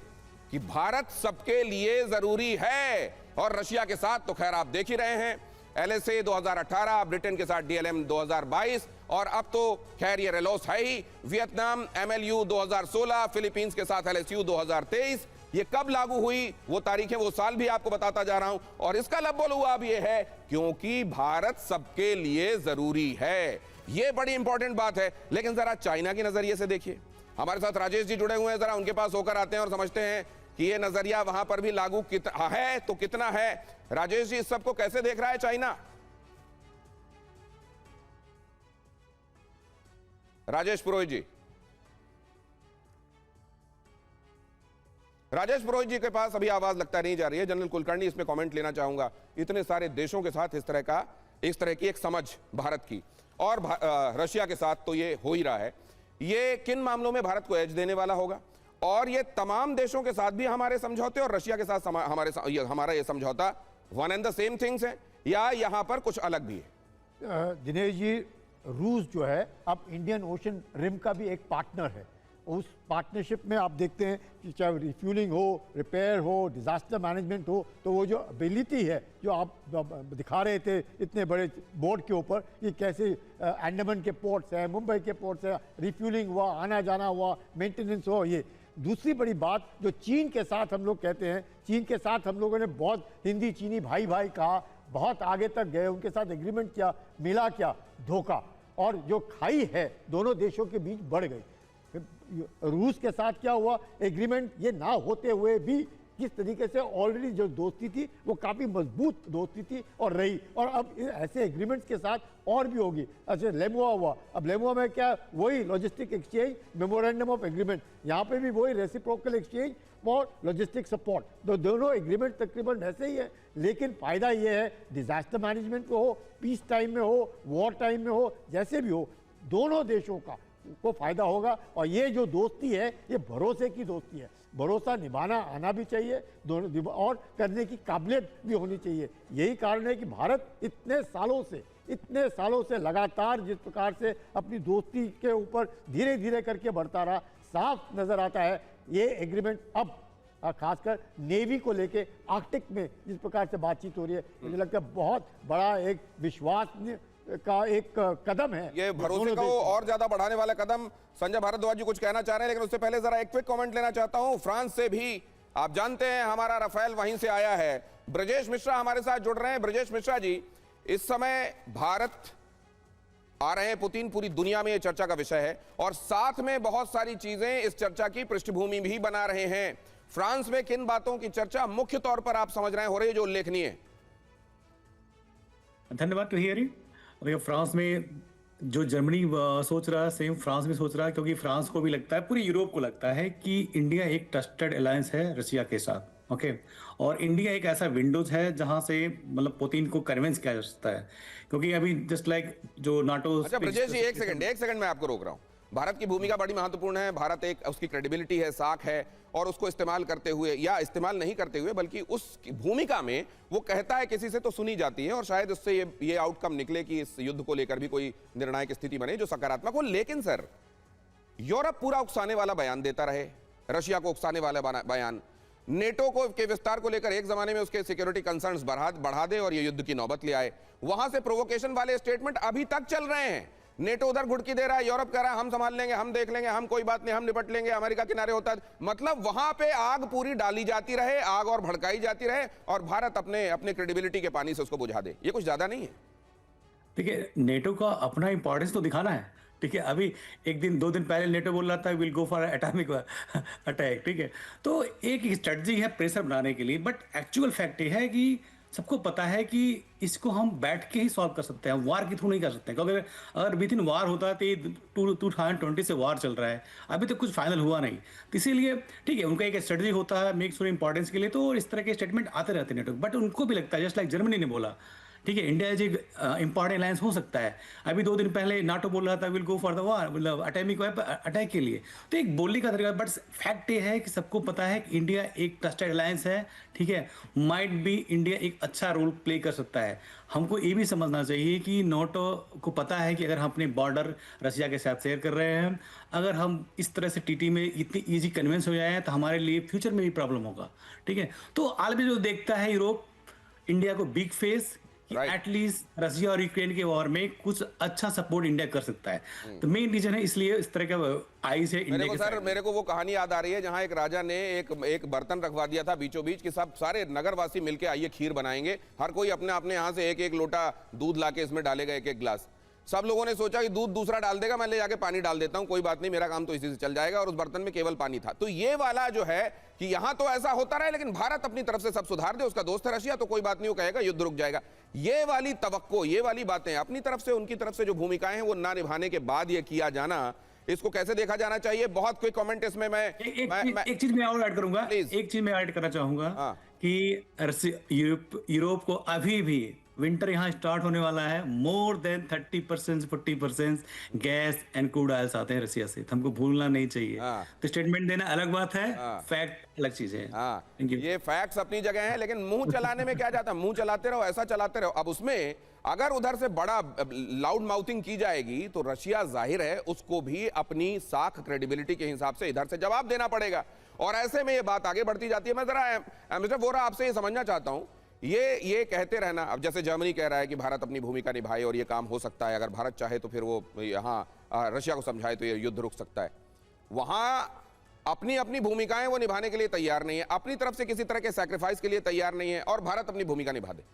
कि भारत सबके लिए जरूरी है, और रशिया के साथ तो खैर आप देख ही रहे हैं, LSA 2018, ब्रिटेन के साथ DLM 2022, और अब तो खैर ये रेलॉस है ही, वियतनाम MLU 2016, फिलीपींस के साथ LSU 2023। ये कब लागू हुई वो तारीखें, वो साल भी आपको बताता जा रहा हूं, और इसका लबोलुआब ये है क्योंकि भारत सबके लिए जरूरी है। ये बड़ी इंपॉर्टेंट बात है। लेकिन जरा चाइना के नजरिए से देखिए, हमारे साथ राजेश जी जुड़े हुए हैं, जरा उनके पास होकर आते हैं और समझते हैं कि ये नजरिया वहां पर भी लागू है तो कितना है। राजेश जी, इस सबको कैसे देख रहा है चाइना? राजेश पुरोहित जी, राजेश पुरोहित जी के पास अभी आवाज लगता नहीं जा रही है। जनरल कुलकर्णी, इसमें कमेंट लेना चाहूंगा। इतने सारे देशों के साथ इस तरह की एक समझ भारत की, और रशिया के साथ तो ये हो ही रहा है। ये किन मामलों में भारत को एज देने वाला होगा, और ये तमाम देशों के साथ भी हमारे समझौते और रशिया के साथ हमारा ये समझौता one and the same things है, या यहां पर कुछ अलग भी है? दिनेश जी, रूस जो है अब इंडियन ओशन रिम का भी एक पार्टनर है। उस पार्टनरशिप में आप देखते हैं कि चाहे रिफ्यूलिंग हो, रिपेयर हो, डिजास्टर मैनेजमेंट हो, तो वो जो एबिलिटी है जो आप दिखा रहे थे इतने बड़े बोर्ड के ऊपर, ये कैसे अंडमान के पोर्ट्स हैं, मुंबई के पोर्ट्स हैं, रिफ्यूलिंग हुआ, आना जाना हुआ, मेंटेनेंस हो। ये दूसरी बड़ी बात जो चीन के साथ हम लोग कहते हैं, चीन के साथ हम लोगों ने बहुत हिंदी चीनी भाई भाई कहा, बहुत आगे तक गए, उनके साथ एग्रीमेंट किया, मिला क्या? धोखा। और जो खाई है दोनों देशों के बीच बढ़ गई। रूस के साथ क्या हुआ? एग्रीमेंट ये ना होते हुए भी किस तरीके से ऑलरेडी जो दोस्ती थी वो काफ़ी मजबूत दोस्ती थी और रही, और अब ऐसे एग्रीमेंट्स के साथ और भी होगी। अच्छा, लेमुआ हुआ, अब लेमुआ में क्या? वही logistic exchange, memorandum of agreement, यहाँ पे भी वही रेसिप्रोकल एक्सचेंज और लॉजिस्टिक सपोर्ट, तो दोनों एग्रीमेंट तकरीबन ऐसे ही है। लेकिन फ़ायदा ये है, डिजास्टर मैनेजमेंट में हो, पीस टाइम में हो, वॉर टाइम में हो, जैसे भी हो, दोनों देशों को फायदा होगा। और ये जो दोस्ती है ये भरोसे की दोस्ती है, भरोसा निभाना आना भी चाहिए दोनों, और करने की काबिलियत भी होनी चाहिए। यही कारण है कि भारत इतने सालों से लगातार जिस प्रकार से अपनी दोस्ती के ऊपर धीरे धीरे करके बढ़ता रहा, साफ नजर आता है ये एग्रीमेंट अब खासकर नेवी को लेके आर्कटिक में जिस प्रकार से बातचीत हो रही है, मुझे लगता है बहुत बड़ा एक विश्वास का एक कदम है। ये भरोसे को और ज्यादा बढ़ाने वाला कदम। संजय भारद्वाज जी कुछ कहना चाह रहे हैं, लेकिन उससे पहले जरा एक क्विक कमेंट लेना चाहता हूं। फ्रांस से भी आप जानते हैं हमारा राफेल वहीं से आया है। ब्रजेश मिश्रा हमारे साथ जुड़ रहे हैं। ब्रजेश मिश्रा जी, इस समय भारत आ रहे हैं पुतिन, पूरी दुनिया में ये चर्चा का विषय है, और साथ में बहुत सारी चीजें इस चर्चा की पृष्ठभूमि भी बना रहे हैं। फ्रांस में किन बातों की चर्चा मुख्य तौर पर आप समझ रहे हैं हो रही है जो उल्लेखनीय है? धन्यवाद टू हियरिंग। देखिए, फ्रांस में जो जर्मनी सोच रहा है सेम फ्रांस भी सोच रहा है, क्योंकि फ्रांस को भी लगता है, पूरी यूरोप को लगता है कि इंडिया एक ट्रस्टेड अलायंस है रशिया के साथ। ओके, और इंडिया एक ऐसा विंडोज है जहां से मतलब पुतिन को कन्विंस किया जा सकता है, क्योंकि अभी जस्ट लाइक जो नाटो। अच्छा ब्रजेश जी, एक सेकंड मैं आपको रोक रहा हूं। भारत की भूमिका बड़ी महत्वपूर्ण है। भारत एक उसकी क्रेडिबिलिटी है, साख है, और उसको इस्तेमाल करते हुए या इस्तेमाल नहीं करते हुए बल्कि उस भूमिका में वो कहता है किसी से तो सुनी जाती है, और शायद उससे ये आउटकम निकले कि इस युद्ध को लेकर भी कोई निर्णायक स्थिति बने जो सकारात्मक हो। लेकिन सर, यूरोप पूरा उकसाने वाला बयान देता रहे, रशिया को उकसाने वाला बयान, नेटो को के विस्तार को लेकर एक जमाने में उसके सिक्योरिटी कंसर्न्स बढ़ा दे और ये युद्ध की नौबत ले आए, वहां से प्रोवोकेशन वाले स्टेटमेंट अभी तक चल रहे हैं। नेटो उधर घुड़की दे रहा है, यूरोप कह रहा है हम संभाल लेंगे, हम देख लेंगे, हम कोई बात नहीं, हम निपट लेंगे, अमेरिका किनारे होता है। मतलब वहां पे आग पूरी डाली जाती रहे, आग और भड़काई जाती रहे, और भारत अपने क्रेडिबिलिटी के पानी से उसको बुझा दे। ये कुछ ज्यादा नहीं है? देखिए, नेटो का अपना इंपॉर्टेंस तो दिखाना है। ठीक है, अभी एक दिन 2 दिन पहले नेटो बोल रहा था will go for atomic attack. ठीक है, तो एक स्ट्रेटजी है प्रेशर बनाने के लिए, बट एक्चुअल फैक्ट ये है कि सबको पता है कि इसको हम बैठ के ही सॉल्व कर सकते हैं, वार के थ्रू नहीं कर सकते। क्योंकि अगर विद इन वार होता तो 2020 से वार चल रहा है, अभी तक कुछ फाइनल हुआ नहीं। तो इसीलिए ठीक है, उनका एक स्ट्रेटजी होता है मेक श्योर इंपॉर्टेंस के लिए, तो इस तरह के स्टेटमेंट आते रहते हैं नेटो। बट उनको भी लगता है, जस्ट लाइक जर्मनी ने बोला ठीक है, इंडिया इज एक इंपॉर्टेंट अलायंस हो सकता है। अभी 2 दिन पहले नाटो बोल रहा था will go for the war, मतलब एटॉमिक अटैक के लिए। तो एक बोलने का तरीका, बट फैक्ट ये है कि सबको पता है कि इंडिया एक ट्रस्टेड अलायंस है, ठीक है। माइट बी इंडिया एक अच्छा रोल प्ले कर सकता है। हमको ये भी समझना चाहिए कि नाटो को पता है कि अगर हम अपने बॉर्डर रशिया के साथ शेयर कर रहे हैं, अगर हम इस तरह से टीटी में इतनी ईजी कन्विंस हो जाए तो हमारे लिए फ्यूचर में भी प्रॉब्लम होगा, ठीक है। तो आलमी जो देखता है यूरोप इंडिया को बिग फेस, एटलीस्ट रशिया और यूक्रेन के वॉर में कुछ अच्छा सपोर्ट इंडिया कर सकता है। तो मेन रीजन है, इसलिए इस तरह का आई से इंडिया के सर मेरे को वो कहानी याद आ रही है जहां एक राजा ने एक बर्तन रखवा दिया था बीचों बीच कि सब सारे नगरवासी मिलके आइए खीर बनाएंगे, हर कोई अपने अपने यहाँ से एक एक लोटा दूध लाके इसमें डालेगा, एक एक गिलास। सब लोगों ने सोचा कि दूध दूसरा डाल देगा, मैं ले जाके पानी डाल देता हूं, कोई बात नहीं, मेरा काम तो इसी से चल जाएगा, और उस बर्तन में केवल पानी था। तो ये वाला जो है कि यहां तो ऐसा होता रहे, लेकिन भारत अपनी तरफ से सब सुधार दे, उसका दोस्त है रशिया तो कोई बात नहीं, वो कहेगा युद्ध रुक जाएगा। ये वाली तवक्को, ये वाली बातें अपनी तरफ से उनकी तरफ से जो भूमिकाएं हैं वो ना निभाने के बाद ये किया जाना, इसको कैसे देखा जाना चाहिए? बहुत क्विक कमेंट इसमें एक चीज मैं और ऐड करूंगा, एक चीज मैं ऐड करना चाहूंगा कि यूरोप को अभी भी विंटर यहाँ स्टार्ट होने वाला है, more than 30% 40% gas and crude oils आते हैं रशिया से, तो हमको भूलना नहीं चाहिए। तो स्टेटमेंट देना अलग बात है, फैक्ट अलग चीज है। ये फैक्ट्स अपनी जगह है, लेकिन मुंह चलाने में क्या जाता है, मुंह चलाते रहो, ऐसा चलाते रहो। अब उसमें अगर उधर से बड़ा लाउड माउथिंग की जाएगी तो रशिया जाहिर है उसको भी अपनी साख क्रेडिबिलिटी के हिसाब से इधर से जवाब देना पड़ेगा, और ऐसे में ये बात आगे बढ़ती जाती है। मैं जरा मिस्टर वोरा आपसे ये समझना चाहता हूं, ये कहते रहना, अब जैसे जर्मनी कह रहा है कि भारत अपनी भूमिका निभाए और ये काम हो सकता है, अगर भारत चाहे तो फिर वो यहाँ रशिया को समझाए तो ये युद्ध रुक सकता है। वहां अपनी अपनी भूमिकाएं वो निभाने के लिए तैयार नहीं है, अपनी तरफ से किसी तरह के सैक्रिफाइस के लिए तैयार नहीं है, और भारत अपनी भूमिका निभा दे।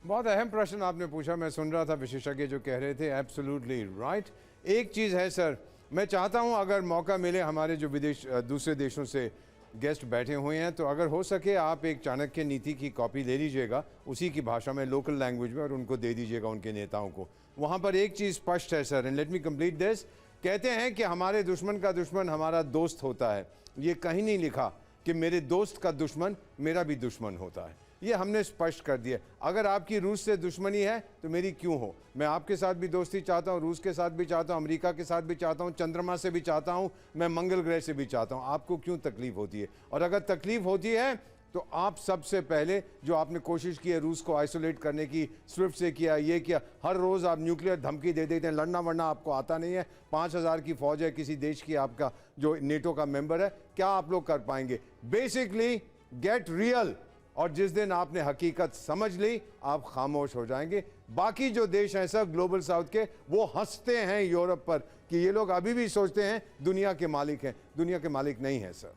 बहुत अहम प्रश्न आपने पूछा, मैं सुन रहा था विशेषज्ञ जो कह रहे थे, एब्सोल्युटली राइट। एक चीज़ है सर, मैं चाहता हूं अगर मौका मिले, हमारे जो दूसरे देशों से गेस्ट बैठे हुए हैं, तो अगर हो सके आप एक चाणक्य नीति की कॉपी ले लीजिएगा उसी की भाषा में, लोकल लैंग्वेज में, और उनको दे दीजिएगा उनके नेताओं को। वहाँ पर एक चीज़ स्पष्ट है sir, and let me complete this. कहते हैं कि हमारे दुश्मन का दुश्मन हमारा दोस्त होता है, ये कहीं नहीं लिखा कि मेरे दोस्त का दुश्मन मेरा भी दुश्मन होता है, ये हमने स्पष्ट कर दिया। अगर आपकी रूस से दुश्मनी है तो मेरी क्यों हो, मैं आपके साथ भी दोस्ती चाहता हूँ, रूस के साथ भी चाहता हूँ, अमेरिका के साथ भी चाहता हूँ, चंद्रमा से भी चाहता हूँ, मैं मंगल ग्रह से भी चाहता हूँ, आपको क्यों तकलीफ होती है? और अगर तकलीफ होती है तो आप सबसे पहले जो आपने कोशिश की है रूस को आइसोलेट करने की, स्विफ्ट से किया, ये किया, हर रोज़ आप न्यूक्लियर धमकी दे देते हैं, लड़ना वड़ना आपको आता नहीं है, 5000 की फौज है किसी देश की, आपका जो नेटो का मेंबर है, क्या आप लोग कर पाएंगे? बेसिकली गेट रियल, और जिस दिन आपने हकीकत समझ ली आप खामोश हो जाएंगे। बाकी जो देश हैं सर ग्लोबल साउथ के, वो हंसते हैं यूरोप पर कि ये लोग अभी भी सोचते हैं दुनिया के मालिक हैं, दुनिया के मालिक नहीं है सर।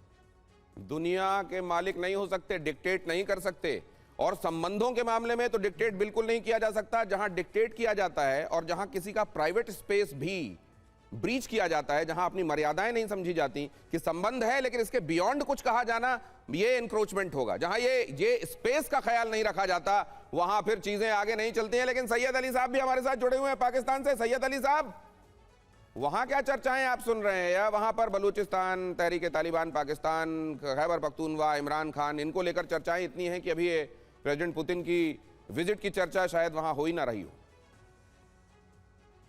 दुनिया के मालिक नहीं हो सकते, डिक्टेट नहीं कर सकते, और संबंधों के मामले में तो डिक्टेट बिल्कुल नहीं किया जा सकता। जहां डिक्टेट किया जाता है और जहां किसी का प्राइवेट स्पेस भी ब्रीच किया जाता है, जहां अपनी मर्यादाएं नहीं समझी जाती कि संबंध है लेकिन इसके बियॉन्ड कुछ कहा जाना, ये इंक्रोचमेंट होगा। जहां ये स्पेस का ख्याल नहीं रखा जाता वहां फिर चीजें आगे नहीं चलती हैं। लेकिन सैयद अली साहब भी हमारे साथ जुड़े हुए हैं पाकिस्तान से। सैयद अली साहब, वहां क्या चर्चाएं आप सुन रहे हैं? या वहां पर बलूचिस्तान, तहरीक तालिबान पाकिस्तान, खैबर पख्तूनवा, इमरान खान, इनको लेकर चर्चाएं इतनी हैं कि अभी प्रेसिडेंट पुतिन की विजिट की चर्चा शायद वहां हो ही ना रही हो।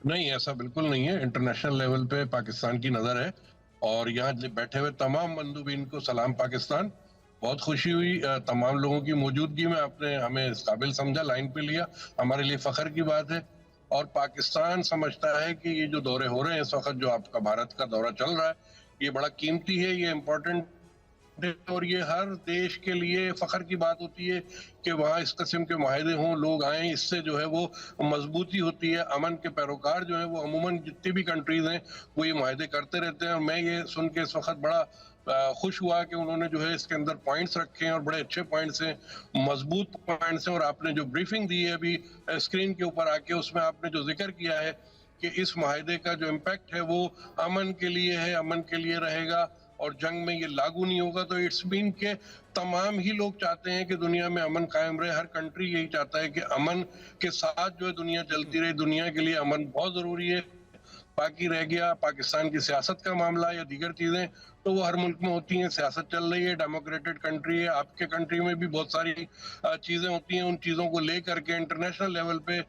नहीं, ऐसा बिल्कुल नहीं है। इंटरनेशनल लेवल पे पाकिस्तान की नजर है, और यहाँ बैठे हुए तमाम मंदूबीन को सलाम पाकिस्तान। बहुत खुशी हुई तमाम लोगों की मौजूदगी में, आपने हमें इस काबिल समझा, लाइन पे लिया, हमारे लिए फख्र की बात है। और पाकिस्तान समझता है कि ये जो दौरे हो रहे हैं इस वक्त, जो आपका भारत का दौरा चल रहा है, ये बड़ा कीमती है, ये इम्पोर्टेंट, और ये हर देश के लिए फख्र की बात होती है कि वहाँ इस किस्म के माहिदे हों, लोग आए, इससे जो है वो मजबूती होती है। अमन के पैरोकार जो है वो अमूमन जितनी भी कंट्रीज हैं वो ये माहिदे करते रहते हैं, और मैं ये सुन के इस वक्त बड़ा खुश हुआ कि उन्होंने जो है इसके अंदर पॉइंट्स रखे हैं, और बड़े अच्छे पॉइंट्स हैं, मजबूत पॉइंट्स हैं। और आपने जो ब्रीफिंग दी है अभी स्क्रीन के ऊपर आके, उसमें आपने जो जिक्र किया है कि इस माहिदे का जो इम्पैक्ट है वो अमन के लिए है, अमन के लिए रहेगा, और जंग में ये लागू नहीं होगा। तो इट्स मीन के तमाम ही लोग चाहते हैं कि दुनिया में अमन कायम रहे। हर कंट्री यही चाहता है कि अमन के साथ जो है दुनिया चलती रहे। दुनिया के लिए अमन बहुत जरूरी है। बाकी रह गया पाकिस्तान की सियासत का मामला या दीगर चीजें, तो वो हर मुल्क में होती हैं। सियासत चल रही है, डेमोक्रेटेड कंट्री है, आपके कंट्री में भी बहुत सारी चीजें होती हैं। उन चीजों को लेकर के इंटरनेशनल लेवल पे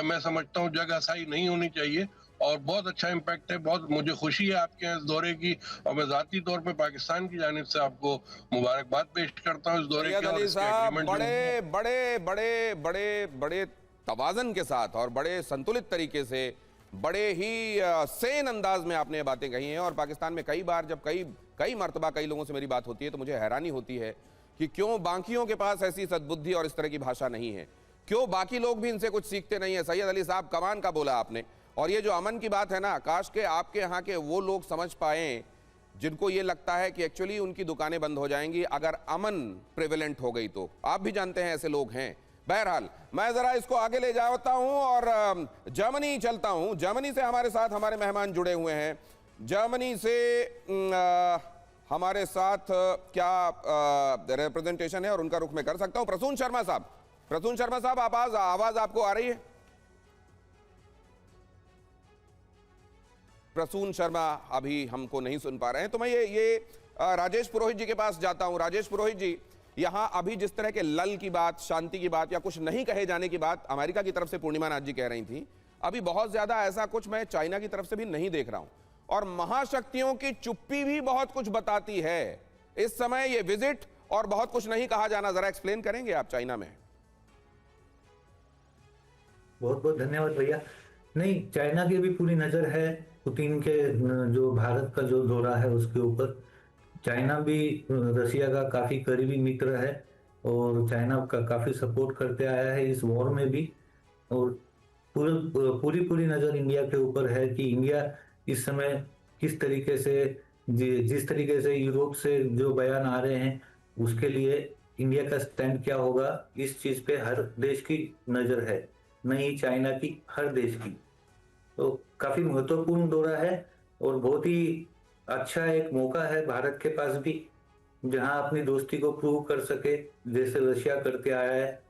मैं समझता हूँ जगहसाई नहीं होनी चाहिए। और बहुत अच्छा इम्पैक्ट है, बहुत मुझे खुशी है आपके इस दौरे की, और मैं जाती तौर पे पाकिस्तान की जानिब से आपको मुबारकबाद पेश करता हूँ इस दौरे सैयद के। और अली इसके साहब एग्रीमेंट बड़े बड़े बड़े बड़े बड़े तवाज़न के साथ और बड़े संतुलित तरीके से, बड़े ही सेन अंदाज में आपने ये बातें कही हैं। और पाकिस्तान में कई बार जब कई मर्तबा कई लोगों से मेरी बात होती है तो मुझे हैरानी होती है कि क्यों बाकियों के पास ऐसी सद्बुद्धि और इस तरह की भाषा नहीं है, क्यों बाकी लोग भी इनसे कुछ सीखते नहीं है। सैयद अली साहब कमान का बोला आपने। और ये जो अमन की बात है ना, काश के आपके यहाँ के वो लोग समझ पाएं जिनको ये लगता है कि एक्चुअली उनकी दुकानें बंद हो जाएंगी अगर अमन प्रिवेलेंट हो गई तो। आप भी जानते हैं ऐसे लोग हैं। बहरहाल मैं जरा इसको आगे ले जाता हूं और जर्मनी चलता हूं। जर्मनी से हमारे साथ हमारे मेहमान जुड़े हुए हैं। जर्मनी से हमारे साथ क्या रिप्रेजेंटेशन है और उनका रुख मैं कर सकता हूं। प्रसून शर्मा साहब, प्रसून शर्मा साहब, आवाज आपको आ रही है? प्रसून शर्मा अभी हमको नहीं सुन पा रहे हैं, तो मैं ये राजेश पुरोहित जी के पास जाता हूं। राजेश पुरोहित जी, यहां अभी जिस तरह के लल की बात, शांति की बात या कुछ नहीं कहे जाने की बात अमेरिका की तरफ से पूर्णिमा नाथ जी कह रही थी, अभी बहुत ज्यादा ऐसा कुछ मैं चाइना की तरफ से भी नहीं देख रहा हूं। और महाशक्तियों की चुप्पी भी बहुत कुछ बताती है इस समय ये विजिट, और बहुत कुछ नहीं कहा जाना। जरा एक्सप्लेन करेंगे आप चाइना में? बहुत बहुत धन्यवाद भैया। नहीं, चाइना की भी पूरी नजर है पुतिन के जो भारत का जो दौरा है उसके ऊपर। चाइना भी रशिया का काफी करीबी मित्र है और चाइना का काफी सपोर्ट करते आया है इस वॉर में भी। और पूरी नजर इंडिया के ऊपर है कि इंडिया इस समय किस तरीके से, जिस तरीके से यूरोप से जो बयान आ रहे हैं उसके लिए इंडिया का स्टैंड क्या होगा, इस चीज पे हर देश की नजर है, नहीं चाइना की, हर देश की। तो काफी महत्वपूर्ण दौरा है और बहुत ही अच्छा एक मौका है भारत के पास भी, जहां अपनी दोस्ती को प्रूव कर सके जैसे रशिया करके आया है।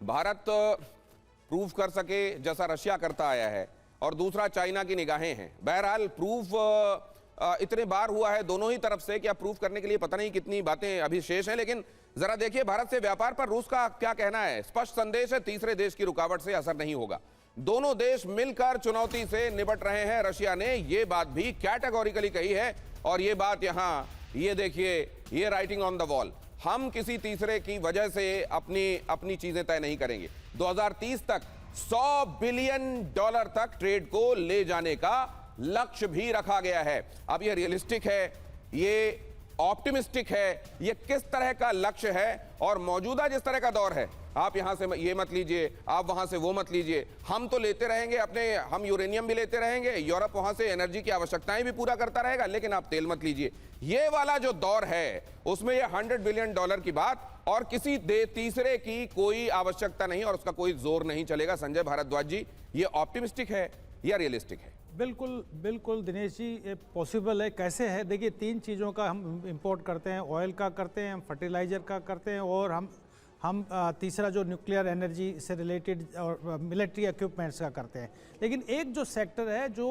भारत प्रूव कर सके जैसा रशिया करता आया है, और दूसरा चाइना की निगाहें हैं। बहरहाल प्रूफ इतने बार हुआ है दोनों ही तरफ से कि अब प्रूफ करने के लिए पता नहीं कितनी बातें अभी शेष हैं। लेकिन जरा देखिए भारत से व्यापार पर रूस का क्या कहना है। स्पष्ट संदेश है, तीसरे देश की रुकावट से असर नहीं होगा। दोनों देश मिलकर चुनौती से निपट रहे हैं। रशिया ने यह बात भी कैटेगोरिकली कही है, और यह बात यहां ये देखिए, ये राइटिंग ऑन द वॉल, हम किसी तीसरे की वजह से अपनी चीजें तय नहीं करेंगे। 2030 तक $100 बिलियन तक ट्रेड को ले जाने का लक्ष्य भी रखा गया है। अब ये रियलिस्टिक है, ये ऑप्टिमिस्टिक है, ये किस तरह का लक्ष्य है, और मौजूदा जिस तरह का दौर है, आप यहां से ये मत लीजिए, आप वहां से वो मत लीजिए, हम तो लेते रहेंगे अपने, हम यूरेनियम भी लेते रहेंगे, यूरोप वहां से एनर्जी की आवश्यकताएं भी पूरा करता रहेगा, लेकिन आप तेल मत लीजिए। ये वाला जो दौर है उसमें ये $100 बिलियन की बात और किसी तीसरे की कोई आवश्यकता नहीं, और उसका कोई जोर नहीं चलेगा। संजय भारद्वाज जी, ये ऑप्टिमिस्टिक है या रियलिस्टिक है? बिल्कुल बिल्कुल दिनेश जी, ये पॉसिबल है। कैसे है, देखिए 3 चीज़ों का हम इंपोर्ट करते हैं, ऑयल का करते हैं, हम फर्टिलाइज़र का करते हैं, और हम तीसरा जो न्यूक्लियर एनर्जी से रिलेटेड और मिलिट्री इक्विपमेंट्स का करते हैं। लेकिन एक जो सेक्टर है जो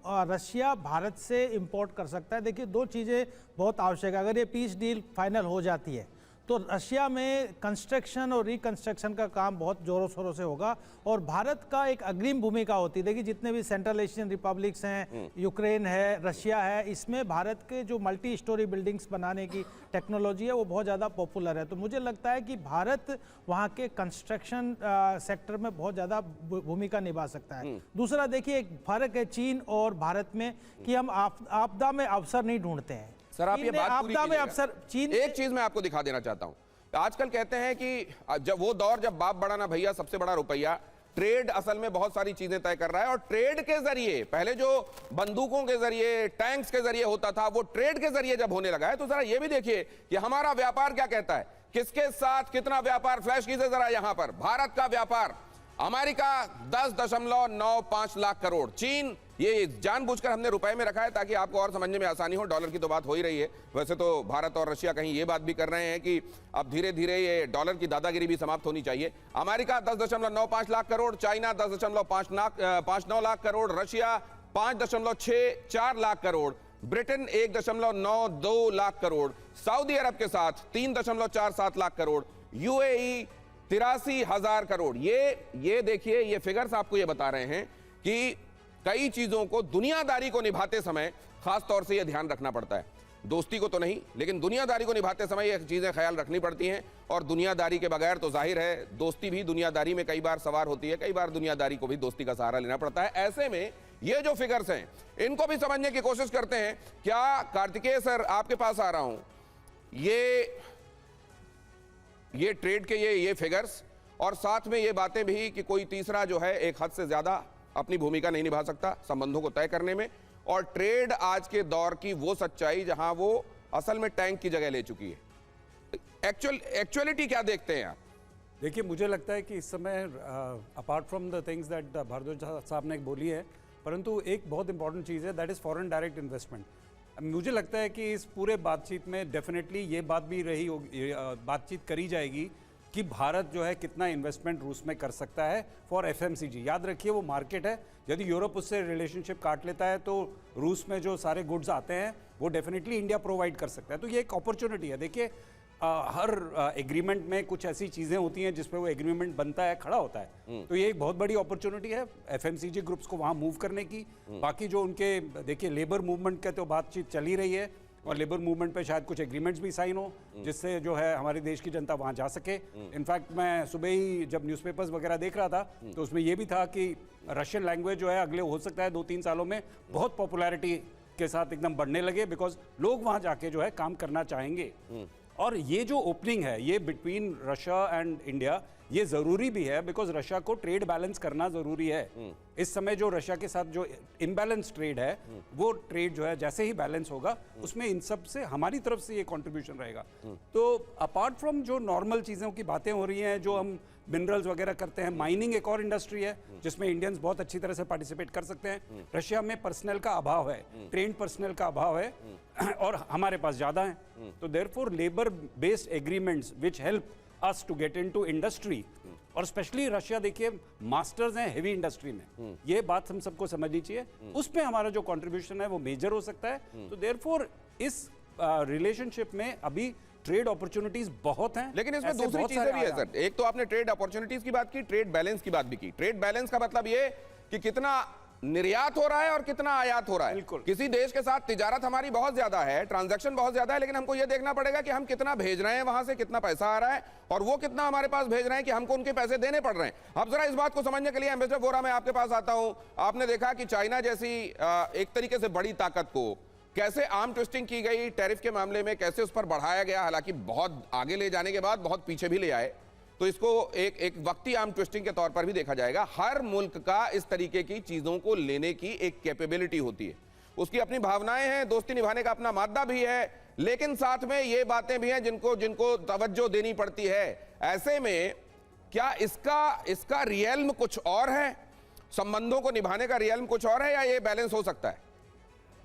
रशिया भारत से इंपोर्ट कर सकता है, देखिए 2 चीज़ें बहुत आवश्यक है। अगर ये पीस डील फाइनल हो जाती है तो रशिया में कंस्ट्रक्शन और रिकंस्ट्रक्शन का काम बहुत ज़ोरों शोरों से होगा, और भारत का एक अग्रिम भूमिका होती है। देखिए जितने भी सेंट्रल एशियन रिपब्लिक्स हैं, यूक्रेन है, रशिया है, इसमें भारत के जो मल्टी स्टोरी बिल्डिंग्स बनाने की टेक्नोलॉजी है वो बहुत ज़्यादा पॉपुलर है। तो मुझे लगता है कि भारत वहाँ के कंस्ट्रक्शन सेक्टर में बहुत ज़्यादा भूमिका निभा सकता है। दूसरा देखिए एक फ़र्क है चीन और भारत में कि हम आपदा में अवसर नहीं ढूंढते हैं। सर आप ये बात पूरी कीजिएगा। चीन, एक चीज मैं आपको दिखा देना चाहता हूं। आजकल कहते हैं कि जब वो दौर जब बाप बड़ा ना भैया सबसे बड़ा रुपया, ट्रेड असल में बहुत सारी चीजें तय कर रहा है, और ट्रेड के जरिए पहले जो बंदूकों के जरिए, टैंक्स के जरिए होता था, वो ट्रेड के जरिए जब होने लगा है, तो जरा ये भी देखिए कि हमारा व्यापार क्या कहता है, किसके साथ कितना व्यापार। फ्लैश कीजिए जरा यहां पर, भारत का व्यापार, अमेरिका 10.95 लाख करोड़, चीन ये जानबूझकर हमने रुपए में रखा है ताकि आपको और समझने में आसानी हो। डॉलर की तो बात हो ही रही है। वैसे तो भारत और रशिया कहीं ये बात भी कर रहे हैं कि अब धीरे धीरे ये डॉलर की दादागिरी भी समाप्त होनी चाहिए। America 10.95 lakh crore, China 10.59 lakh crore, Russia 5.64 lakh crore, Britain 1.92 lakh crore, Saudi Arab के साथ 3.47 लाख करोड़, यूएई 83,000 करोड़। ये देखिए, ये फिगर्स आपको ये बता रहे हैं कि कई चीजों को, दुनियादारी को निभाते समय खास तौर से यह ध्यान रखना पड़ता है। दोस्ती को तो नहीं, लेकिन दुनियादारी को निभाते समय ये चीजें ख्याल रखनी पड़ती हैं। और दुनियादारी के बगैर तो जाहिर है दोस्ती भी दुनियादारी में कई बार सवार होती है, कई बार दुनियादारी को भी दोस्ती का सहारा लेना पड़ता है। ऐसे में ये जो फिगर्स हैं इनको भी समझने की कोशिश करते हैं। क्या कार्तिकेय सर, आपके पास आ रहा हूं, ये ट्रेड के ये फिगर्स और साथ में ये बातें भी कि कोई तीसरा जो है एक हद से ज्यादा अपनी भूमिका नहीं निभा सकता संबंधों को तय करने में, और ट्रेड आज के दौर की वो सच्चाई जहां वो असल में टैंक की जगह ले चुकी है। एक्चुअलिटी क्या देखते हैं आप? देखिए, मुझे लगता है कि इस समय apart from the things that Bhardwaj साहब ने बोली है, परंतु एक बहुत इंपॉर्टेंट चीज़ है, that is foreign direct investment. मुझे लगता है कि इस पूरे बातचीत में डेफिनेटली ये बात भी रही होगी, बातचीत करी जाएगी कि भारत जो है कितना इन्वेस्टमेंट रूस में कर सकता है फॉर एफएमसीजी। याद रखिए, वो मार्केट है। यदि यूरोप उससे रिलेशनशिप काट लेता है तो रूस में जो सारे गुड्स आते हैं वो डेफिनेटली इंडिया प्रोवाइड कर सकता है। तो ये एक अपॉर्चुनिटी है। देखिए, हर एग्रीमेंट में कुछ ऐसी चीज़ें होती हैं जिसपे वो एग्रीमेंट बनता है, खड़ा होता है। तो ये एक बहुत बड़ी अपॉर्चुनिटी है एफएमसीजी ग्रुप्स को वहाँ मूव करने की। बाकी जो उनके, देखिए, लेबर मूवमेंट का तो बातचीत चल ही रही है और लेबर मूवमेंट पे शायद कुछ एग्रीमेंट्स भी साइन हो जिससे जो है हमारे देश की जनता वहाँ जा सके। इनफैक्ट मैं सुबह ही जब न्यूज़पेपर्स वगैरह देख रहा था तो उसमें ये भी था कि रशियन लैंग्वेज जो है अगले हो सकता है 2-3 सालों में बहुत पॉपुलैरिटी के साथ एकदम बढ़ने लगे, बिकॉज लोग वहाँ जाके जो है काम करना चाहेंगे। और ये जो ओपनिंग है ये बिटवीन रशिया एंड इंडिया, ये ज़रूरी भी है बिकॉज रशिया को ट्रेड बैलेंस करना ज़रूरी है। इस समय जो रशिया के साथ जो इम्बैलेंस ट्रेड है वो ट्रेड जो है जैसे ही बैलेंस होगा उसमें इन सब से हमारी तरफ से ये कंट्रीब्यूशन रहेगा। तो अपार्ट फ्रॉम जो नॉर्मल चीज़ों की बातें हो रही हैं, जो हम मिनरल्स वगैरह करते हैं, माइनिंग एक और इंडस्ट्री है जिसमें इंडियंस बहुत अच्छी तरह से पार्टिसिपेट कर सकते हैं। रशिया में पर्सनल का अभाव है, ट्रेंड पर्सनल का अभाव है और हमारे पास ज़्यादा है। तो therefore labour based agreements which help us to get into industry, और स्पेशली रशिया देखिए मास्टर्स हैं हेवी इंडस्ट्री में, ये बात हम सबको समझनी चाहिए। उसमें हमारा जो कंट्रीब्यूशन है वो मेजर हो सकता है। तो देयरफॉर इस रिलेशनशिप में अभी ट्रेड अपॉर्चुनिटीज बहुत हैं, लेकिन इसमें दूसरी चीजें भी है सर। एक तो आपने ट्रेड अपॉर्चुनिटीज की बात की, ट्रेड बैलेंस की बात भी की। ट्रेड बैलेंस का मतलब ये कि कितना निर्यात हो रहा है और कितना आयात हो रहा है। किसी देश के साथ तिजारत हमारी बहुत ज्यादा है, ट्रांजैक्शन बहुत ज्यादा है, लेकिन हमको यह देखना पड़ेगा कि हम कितना भेज रहे हैं, वहां से कितना पैसा आ रहा है और वो कितना हमारे पास भेज रहे हैं कि हमको उनके पैसे देने पड़ रहे हैं। अब जरा इस बात को समझने के लिए एम्बेसडर वोरा मैं आपके पास आता हूं। आपने देखा कि चाइना जैसी एक तरीके से बड़ी ताकत को कैसे आर्म ट्विस्टिंग की गई टैरिफ के मामले में, कैसे उस पर बढ़ाया गया, हालांकि बहुत आगे ले जाने के बाद बहुत पीछे भी ले आए। तो इसको एक वक्ती आर्म ट्विस्टिंग के तौर पर भी देखा जाएगा। हर मुल्क का इस तरीके की चीजों को लेने की एक कैपेबिलिटी होती है, उसकी अपनी भावनाएं हैं, दोस्ती निभाने का अपना मादा भी है, लेकिन साथ में ये बातें भी हैं जिनको तवज्जो देनी पड़ती है। ऐसे में क्या इसका रियल्म कुछ और है, संबंधों को निभाने का रियल्म कुछ और है, या ये बैलेंस हो सकता है?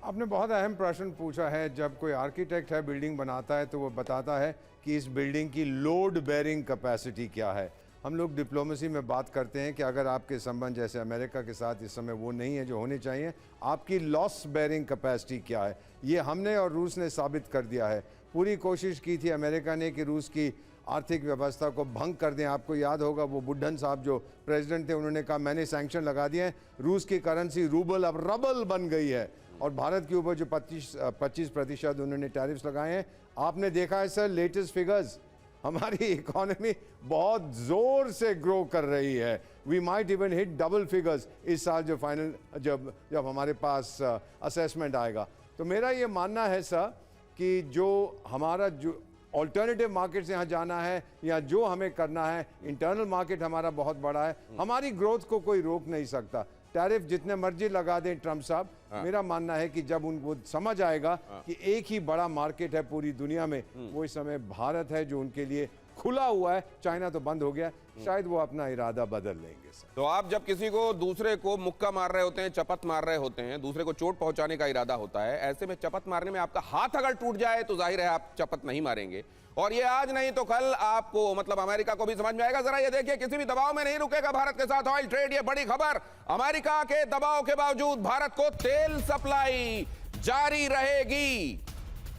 आपने बहुत अहम प्रश्न पूछा है। जब कोई आर्किटेक्ट है, बिल्डिंग बनाता है, तो वो बताता है कि इस बिल्डिंग की लोड बेयरिंग कैपेसिटी क्या है। हम लोग डिप्लोमेसी में बात करते हैं कि अगर आपके संबंध जैसे अमेरिका के साथ इस समय वो नहीं है जो होने चाहिए, आपकी लॉस बेयरिंग कैपेसिटी क्या है। ये हमने और रूस ने साबित कर दिया है। पूरी कोशिश की थी अमेरिका ने कि रूस की आर्थिक व्यवस्था को भंग कर दें। आपको याद होगा वो बुड्ढन साहब जो प्रेसिडेंट थे, उन्होंने कहा मैंने सैंक्शन लगा दिए हैं, रूस की करेंसी रूबल अब रबल बन गई है और भारत के ऊपर जो 25% उन्होंने टैरिफ्स लगाए हैं। आपने देखा है सर लेटेस्ट फिगर्स, हमारी इकोनॉमी बहुत जोर से ग्रो कर रही है। We might even hit double figures इस साल जो फाइनल जब हमारे पास असेसमेंट आएगा। तो मेरा ये मानना है सर कि जो हमारा जो ऑल्टरनेटिव मार्केट से यहाँ जाना है या जो हमें करना है, इंटरनल मार्केट हमारा बहुत बड़ा है, हमारी ग्रोथ को कोई रोक नहीं सकता। टैरिफ जितने मर्जी लगा दें ट्रंप साहब, मेरा मानना है कि जब उनको समझ आएगा कि एक ही बड़ा मार्केट है पूरी दुनिया में, वो इस समय भारत है जो उनके लिए खुला हुआ है, चाइना तो बंद हो गया, शायद वो अपना इरादा बदल लेंगे सर। तो आप जब किसी को दूसरे को मुक्का मार रहे होते हैं, चपत मार रहे होते हैं, दूसरे को चोट पहुंचाने का इरादा होता है, ऐसे में चपत मारने में आपका हाथ अगर टूट जाए तो जाहिर है आप चपत नहीं मारेंगे, और ये आज नहीं तो कल आपको मतलब अमेरिका को भी समझ में आएगा। जरा ये देखिए, किसी भी दबाव में नहीं रुकेगा भारत के साथ ऑयल ट्रेड। ये बड़ी खबर, अमेरिका के दबाव के बावजूद भारत को तेल सप्लाई जारी रहेगी,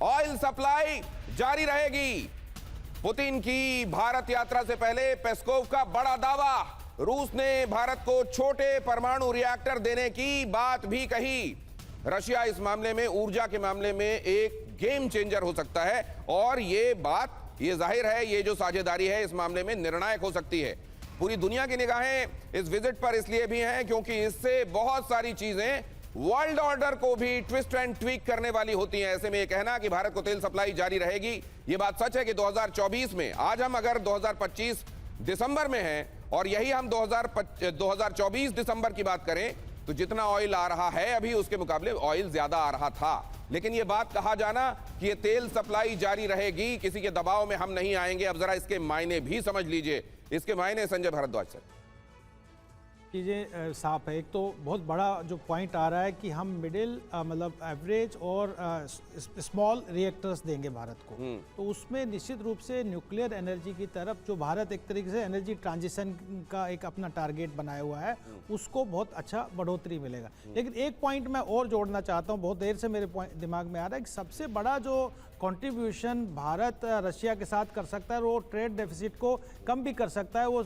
ऑयल सप्लाई जारी रहेगी। पुतिन की भारत यात्रा से पहले पेस्कोव का बड़ा दावा, रूस ने भारत को छोटे परमाणु रिएक्टर देने की बात भी कही। रशिया इस मामले में, ऊर्जा के मामले में एक गेम चेंजर हो सकता है, और ये बात, ये जाहिर है, ये जो साझेदारी है इस मामले में निर्णायक हो सकती है। पूरी दुनिया की निगाहें इस विजिट पर इसलिए भी हैं क्योंकि इससे बहुत सारी चीजें वर्ल्ड ऑर्डर को भी ट्विस्ट एंड ट्वीक करने वाली होती हैं। ऐसे में ये कहना कि भारत को तेल सप्लाई जारी रहेगी, ये बात सच है कि 2024 में, आज हम अगर 2025 दिसंबर में हैं और यही हम 2024 दिसंबर की बात करें तो जितना ऑयल आ रहा है अभी उसके मुकाबले ऑयल ज्यादा आ रहा था। लेकिन ये बात कहा जाना कि ये तेल सप्लाई जारी रहेगी, किसी के दबाव में हम नहीं आएंगे, अब जरा इसके मायने भी समझ लीजिए। इसके मायने संजय भारद्वाज सर। चीज़ें साफ है। एक तो बहुत बड़ा जो पॉइंट आ रहा है कि हम मिडिल मतलब एवरेज और स्मॉल रिएक्टर्स देंगे भारत को, तो उसमें निश्चित रूप से न्यूक्लियर एनर्जी की तरफ जो भारत एक तरीके से एनर्जी ट्रांजिशन का एक अपना टारगेट बनाया हुआ है, उसको बहुत अच्छा बढ़ोतरी मिलेगा। लेकिन एक पॉइंट मैं और जोड़ना चाहता हूँ, बहुत देर से मेरे दिमाग में आ रहा है कि सबसे बड़ा जो कंट्रीब्यूशन भारत रशिया के साथ कर सकता है, वो ट्रेड डेफिसिट को कम भी कर सकता है, वो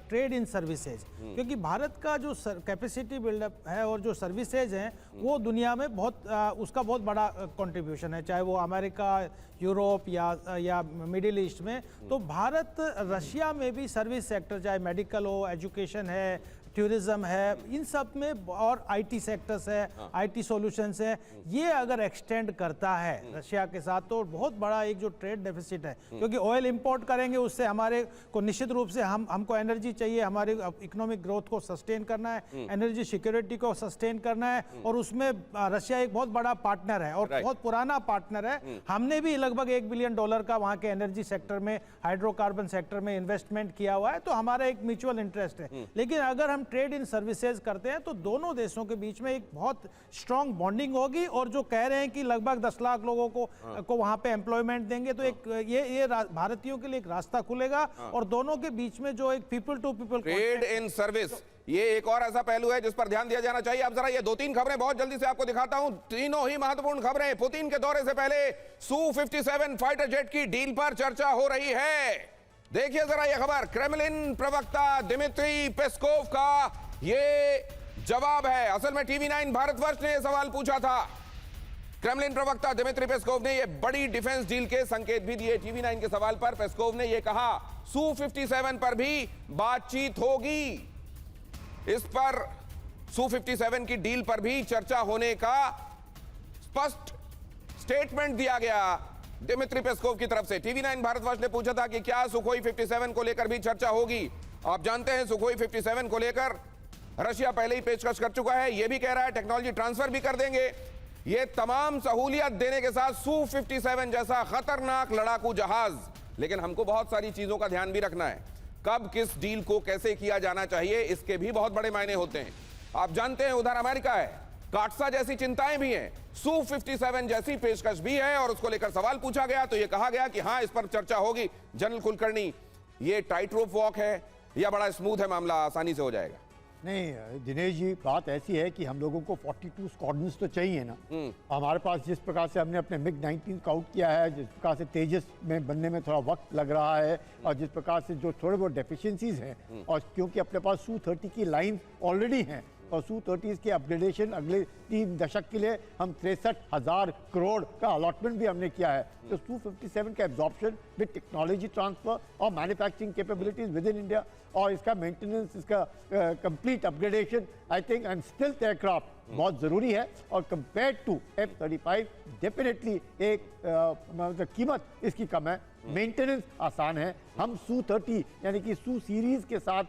ट्रेड इन सर्विसेज, क्योंकि भारत का जो कैपेसिटी बिल्डअप है और जो सर्विसेज हैं वो दुनिया में बहुत उसका बहुत बड़ा कंट्रीब्यूशन है, चाहे वो अमेरिका, यूरोप या मिडिल ईस्ट में। तो भारत रशिया में भी सर्विस सेक्टर, चाहे मेडिकल हो, एजुकेशन है, टूरिज्म है, इन सब में, और आईटी सेक्टर्स है, आईटी सॉल्यूशंस है, ये अगर एक्सटेंड करता है रशिया के साथ तो बहुत बड़ा एक जो ट्रेड डेफिसिट है, क्योंकि ऑयल इंपोर्ट करेंगे उससे हमारे को निश्चित रूप से हमको एनर्जी चाहिए, हमारे इकोनॉमिक ग्रोथ को सस्टेन करना है, एनर्जी सिक्योरिटी को सस्टेन करना है, और उसमें रशिया एक बहुत बड़ा पार्टनर है और बहुत पुराना पार्टनर है। हमने भी लगभग $1 बिलियन का वहाँ के एनर्जी सेक्टर में, हाइड्रोकार्बन सेक्टर में इन्वेस्टमेंट किया हुआ है, तो हमारा एक म्यूचुअल इंटरेस्ट है। लेकिन अगर हम ट्रेड इन सर्विसेज करते हैं तो दोनों देशों के बीच में एक बहुत स्ट्रांग बॉन्डिंग होगी, और जो कह रहे हैं कि लगभग 10 लाख लोगों को वहां पे एम्प्लॉयमेंट देंगे, तो एक ये भारतीयों के लिए एक रास्ता खुलेगा, और दोनों के बीच में जो एक people to people trade in service, ये एक और ऐसा पहलू है जिस पर ध्यान दिया जाना चाहिए। अब जरा ये 2-3 खबरें बहुत जल्दी से आपको दिखाता हूं, तीनों ही महत्वपूर्ण खबरें। पुतिन के दौरे से पहले Su-57 फाइटर जेट की डील पर चर्चा हो रही है। देखिए जरा ये खबर, क्रेमलिन प्रवक्ता दिमित्री पेस्कोव का ये जवाब है। असल में TV9 भारतवर्ष ने यह सवाल पूछा था। क्रेमलिन प्रवक्ता दिमित्री पेस्कोव ने यह बड़ी डिफेंस डील के संकेत भी दिए। TV9 के सवाल पर पेस्कोव ने यह कहा, Su-57 पर भी बातचीत होगी, इस पर Su-57 की डील पर भी चर्चा होने का स्पष्ट स्टेटमेंट दिया गया दिमित्री पेस्कोव की तरफ से। TV9 भारतवर्ष ने पूछा था कि क्या सुखोई 57 को लेकर भी चर्चा होगी। आप जानते हैं सुखोई 57 को लेकर रशिया पहले ही पेशकश कर चुका है, यह भी कह रहा है टेक्नोलॉजी ट्रांसफर भी कर देंगे। ये तमाम सहूलियत देने के साथ Su-57 जैसा खतरनाक लड़ाकू जहाज, लेकिन हमको बहुत सारी चीजों का ध्यान भी रखना है, कब किस डील को कैसे किया जाना चाहिए, इसके भी बहुत बड़े मायने होते हैं। आप जानते हैं उधर अमेरिका है, काटसा जैसी चिंताएं भी हैं, Su-57 जैसी पेशकश भी है, और उसको लेकर सवाल पूछा गया तो यह कहा गया कि हां इस पर चर्चा होगी। जनरल कुलकर्णी, ये टाइट रोप वॉक है या बड़ा स्मूथ है मामला, आसानी से हो जाएगा? नहीं दिनेश जी, बात ऐसी है कि हम लोगों को 42 स्क्वाड्रन्स तो चाहिए ना। हमारे पास जिस प्रकार से हमने अपने MiG-19 का आउट किया है, जिस प्रकार से तेजस में बनने में थोड़ा वक्त लग रहा है, और जिस प्रकार से जो थोड़े बहुत डेफिशिएंसीज हैं, और क्योंकि अपने पास Su-30 की लाइन ऑलरेडी हैं, और Su-30 के अपग्रेडेशन अगले 3 दशक के लिए हम 63,000 करोड़ का अलॉटमेंट भी हमने किया है। तो Su-57 का एब्जॉर्प्शन विद टेक्नोलॉजी ट्रांसफर और manufacturing capabilities with in India, और इसका मेंटेनेंस, इसका complete upgradation, I think, and stealth aircraft बहुत ज़रूरी है। और कंपेयर टू F-35 डेफिनेटली एक मतलब कीमत इसकी कम है, मेंटेनेंस आसान है। हम Su-30 यानी कि Su सीरीज़ के साथ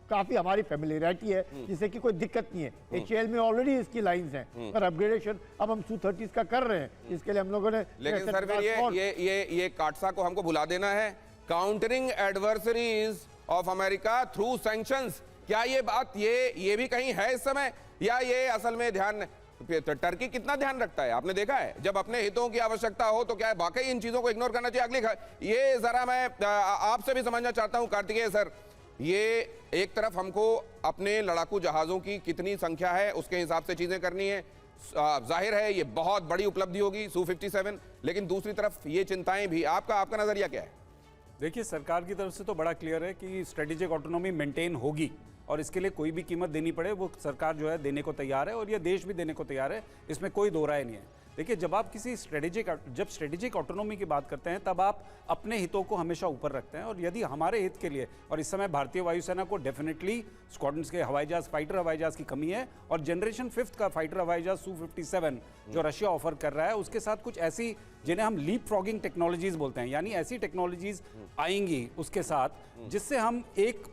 काफ़ी हमारी फेमिलियरिटी है, जिससे कि कोई दिक्कत नहीं है। HAL में ऑलरेडी इसकी लाइंस हैं, पर अपग्रेडेशन अब हम Su-30 का कर रहे हैं, इसके लिए हम लोगों ने। लेकिन सर फिर ये काटसा को हमको भुला देना है, countering adversaries of America through sanctions. क्या ये बात ये भी कहीं है इस समय, या ये असल में ध्यान टर्की कितना ध्यान रखता है? आपने देखा है जब अपने हितों की आवश्यकता हो तो क्या वाकई इन चीजों को इग्नोर करना चाहिए? अगली ये जरा मैं आपसे भी समझना चाहता हूं कार्तिकेय सर, ये एक तरफ हमको अपने लड़ाकू जहाजों की कितनी संख्या है उसके हिसाब से चीजें करनी है, जाहिर है ये बहुत बड़ी उपलब्धि होगी Su-57, लेकिन दूसरी तरफ ये चिंताएं भी। आपका नजरिया क्या है? देखिए, सरकार की तरफ से तो बड़ा क्लियर है कि स्ट्रेटेजिक ऑटोनॉमी मेंटेन होगी और इसके लिए कोई भी कीमत देनी पड़े वो सरकार जो है देने को तैयार है, और ये देश भी देने को तैयार है, इसमें कोई दो राय नहीं है। देखिए, जब आप किसी स्ट्रेटेजिक ऑटोनॉमी की बात करते हैं तब आप अपने हितों को हमेशा ऊपर रखते हैं, और यदि हमारे हित के लिए, और इस समय भारतीय वायुसेना को डेफिनेटली स्क्वाड्रन्स के हवाई जहाज, फाइटर हवाई जहाज की कमी है, और जनरेशन 5 का फाइटर हवाई जहाज Su-57 जो रशिया ऑफर कर रहा है उसके साथ कुछ ऐसी जिन्हें हम लीप फ्रॉगिंग टेक्नोलॉजीज बोलते हैं, यानी ऐसी टेक्नोलॉजीज आएंगी उसके साथ जिससे हम एक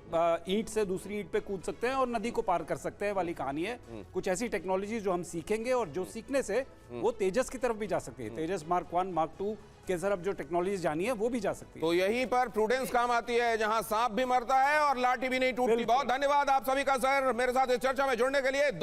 ईंट से दूसरी ईंट पे कूद सकते हैं और नदी को पार कर सकते हैं वाली कहानी है। कुछ ऐसी टेक्नोलॉजी जो हम सीखेंगे और जो सीखने से वो तेजस की तरफ भी जा सकती है, तेजस Mark 1 Mark 2 के तरफ जो टेक्नोलॉजी जानी है वो भी जा सकती है। तो यहीं पर प्रूडेंस काम आती है, जहां सांप भी मरता है और लाठी भी नहीं टूटती। बहुत धन्यवाद आप सभी का सर, मेरे साथ इस चर्चा में जुड़ने के लिए।